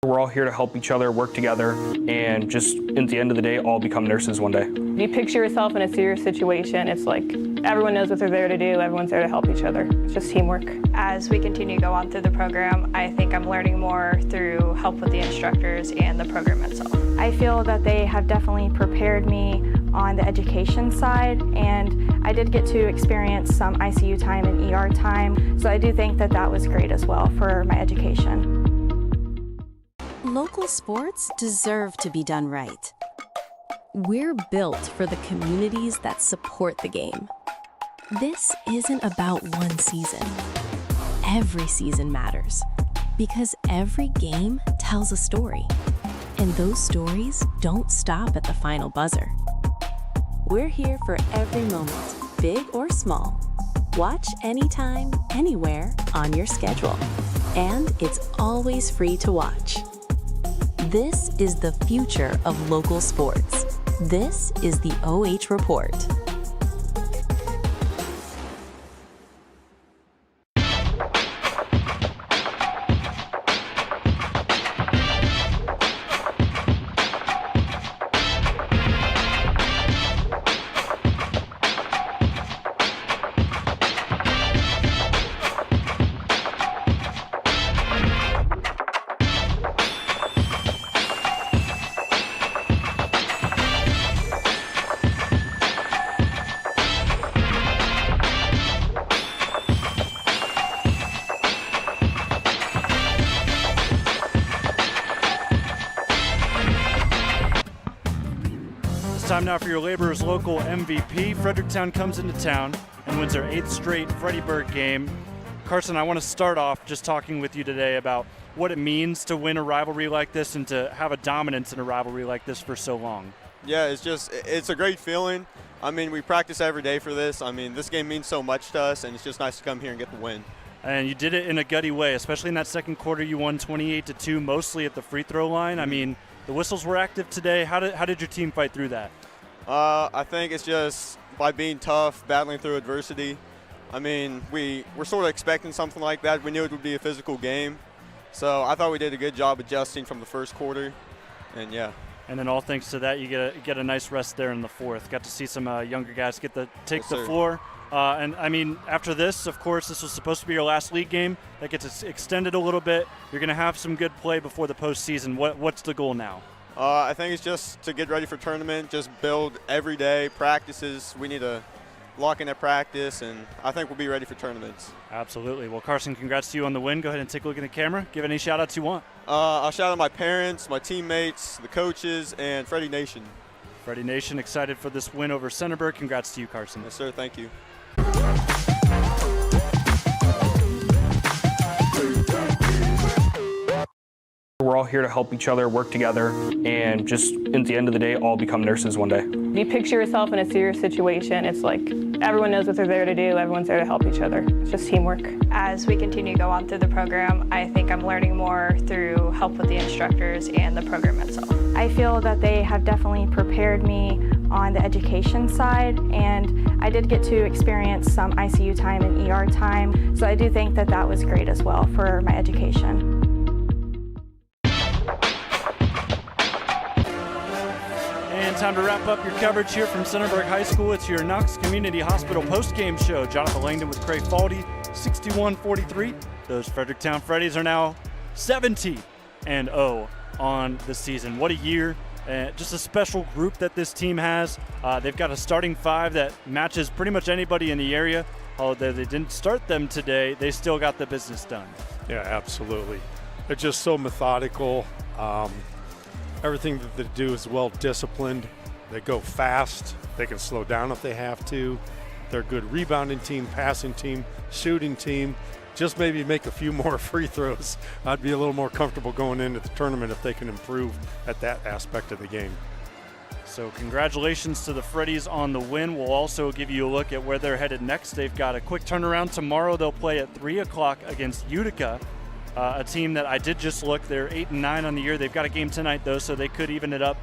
We're all here to help each other, work together, and just at the end of the day, all become nurses one day. If you picture yourself in a serious situation, it's like everyone knows what they're there to do, everyone's there to help each other. It's just teamwork. As we continue to go on through the program, I think I'm learning more through help with the instructors and the program itself. I feel that they have definitely prepared me on the education side, and I did get to experience some ICU time and ER time, so I do think that that was great as well for my education. Local sports deserve to be done right. We're built for the communities that support the game. This isn't about one season. Every season matters because every game tells a story, and those stories don't stop at the final buzzer. We're here for every moment, big or small. Watch anytime, anywhere on your schedule, and it's always free to watch. This is the future of local sports. This is the OH Report. Time now for your Laborers Local MVP. Fredericktown comes into town and wins their 8th straight Freddyburg game. Carson, I want to start off just talking with you today about what it means to win a rivalry like this and to have a dominance in a rivalry like this for so long. Yeah, it's a great feeling. I mean, we practice every day for this. I mean, this game means so much to us, and it's just nice to come here and get the win. And you did it in a gutty way, especially in that second quarter. You won 28-2, mostly at the free throw line. I mean, the whistles were active today. How did your team fight through that? I think it's just by being tough, battling through adversity. I mean, we're sort of expecting something like that. We knew it would be a physical game. So I thought we did a good job adjusting from the first quarter, and yeah. And then all thanks to that, you get a nice rest there in the fourth. Got to see some younger guys take the floor. And, I mean, after this, of course, this was supposed to be your last league game. That gets extended a little bit. You're going to have some good play before the postseason. What's the goal now? I think it's just to get ready for tournament, just build every day, practices. We need to lock in at practice, and I think we'll be ready for tournaments. Absolutely. Well, Carson, congrats to you on the win. Go ahead and take a look at the camera. Give any shout-outs you want. I'll shout out my parents, my teammates, the coaches, and Freddy Nation. Freddy Nation excited for this win over Centerburg. Congrats to you, Carson. Yes, sir. Thank you. We're all here to help each other, work together, and just at the end of the day, all become nurses one day. If you picture yourself in a serious situation, it's like everyone knows what they're there to do, everyone's there to help each other. It's just teamwork. As we continue to go on through the program, I think I'm learning more through help with the instructors and the program itself. I feel that they have definitely prepared me on the education side, and I did get to experience some ICU time and ER time, so I do think that that was great as well for my education. And time to wrap up your coverage here from Centerburg High School. It's your Knox Community Hospital post-game show. Jonathan Langdon with Craig Faldy, 61-43. Those Fredericktown Freddies are now 17-0 on the season. What a year. Just a special group that this team has. They've got a starting five that matches pretty much anybody in the area. Although they didn't start them today, they still got the business done. Yeah, absolutely. They're just so methodical. Everything that they do is well disciplined. They go fast. They can slow down if they have to. They're a good rebounding team, passing team, shooting team. just maybe make a few more free throws, I'd be a little more comfortable going into the tournament if they can improve at that aspect of the game. So congratulations to the Freddies on the win. We'll also give you a look at where they're headed next. They've got a quick turnaround. Tomorrow they'll play at 3 o'clock against Utica, a team that I did just look. They're 8-9 on the year. They've got a game tonight, though, so they could even it up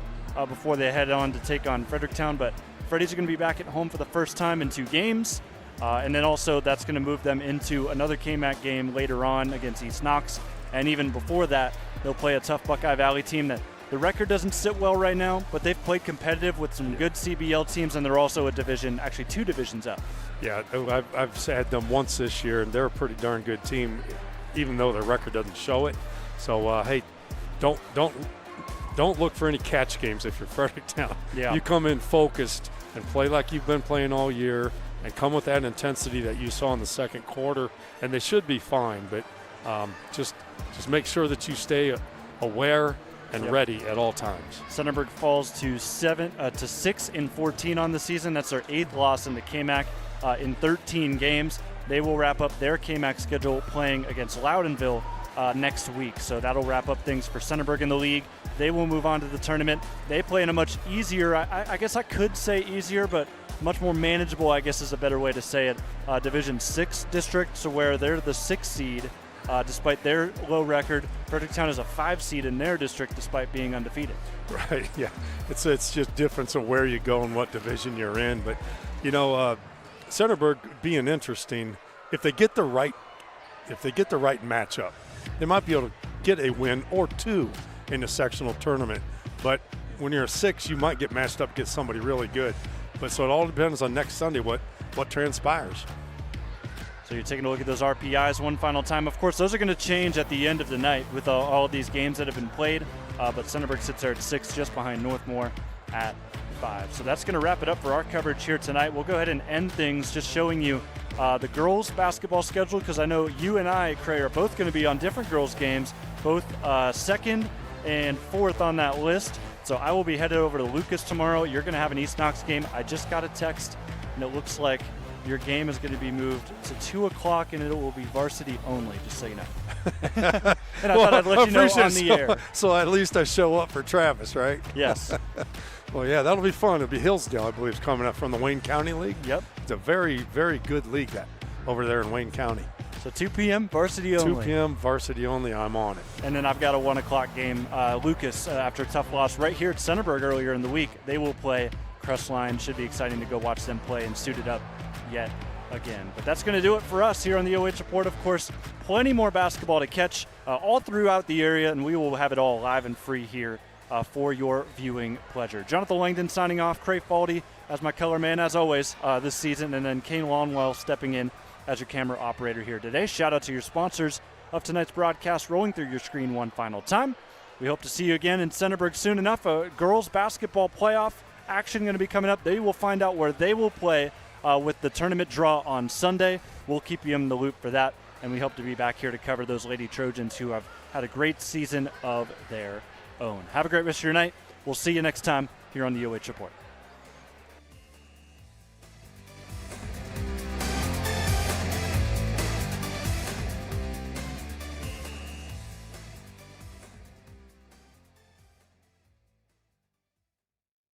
before they head on to take on Fredericktown. But Freddies are going to be back at home for the first time in 2 games. And then also that's going to move them into another KMAC game later on against East Knox. And even before that, they'll play a tough Buckeye Valley team that the record doesn't sit well right now, but they've played competitive with some good CBL teams, and they're also a division, actually 2 divisions up. Yeah, I've had them once this year, and they're a pretty darn good team, even though their record doesn't show it. So, hey, don't look for any catch games if you're Fredericktown. Yeah. You come in focused and play like you've been playing all year, and come with that intensity that you saw in the second quarter, and they should be fine. But just make sure that you stay aware and ready at all times. Centerburg falls to 6-14 on the season. That's their 8th loss in the KMAC in 13 games. They will wrap up their KMAC schedule playing against Loudonville next week. So that'll wrap up things for Centerburg in the league. They will move on to the tournament. They play in a much easier, I guess I could say easier, but much more manageable, I guess is a better way to say it, Division 6 district, so where they're the 6th seed. Despite their low record, Fredericktown is a 5 seed in their district despite being undefeated. Right, yeah. It's just difference of where you go and what division you're in. But, Centerburg being interesting, if they get the right matchup, they might be able to get a win or 2 in the sectional tournament. But when you're a 6, you might get matched up against somebody really good. But so it all depends on next Sunday what transpires. So you're taking a look at those RPIs one final time. Of course, those are going to change at the end of the night with all of these games that have been played. But Centerburg sits there at 6, just behind Northmore at 5. So that's going to wrap it up for our coverage here tonight. We'll go ahead and end things just showing you the girls' basketball schedule, because I know you and I, Cray, are both going to be on different girls' games, both 2nd and 4th on that list. So I will be headed over to Lucas tomorrow. You're going to have an East Knox game. I just got a text, and it looks like your game is going to be moved to 2 o'clock, and it will be varsity only, just so you know. And I thought I'd let you know on the air. So at least I show up for Travis, right? Yes. Well, yeah, that'll be fun. It'll be Hillsdale, I believe, is coming up from the Wayne County League. Yep. It's a very, very good league over there in Wayne County. So 2 p.m. varsity only. 2 p.m. varsity only. I'm on it. And then I've got a 1 o'clock game. Lucas, after a tough loss right here at Centerburg earlier in the week, they will play Crestline. Should be exciting to go watch them play and suit it up yet again. But that's going to do it for us here on the OH Report. Of course, plenty more basketball to catch all throughout the area, and we will have it all live and free here for your viewing pleasure. Jonathan Langdon signing off. Cray Faldy as my color man, as always, this season, and then Kane Longwell stepping in as your camera operator here today. Shout out to your sponsors of tonight's broadcast, rolling through your screen one final time. We hope to see you again in Centerburg soon enough. Girls basketball playoff action going to be coming up. They will find out where they will play with the tournament draw on Sunday. We'll keep you in the loop for that, and we hope to be back here to cover those Lady Trojans who have had a great season of their own. Have a great rest of your night. We'll see you next time here on the OH Report.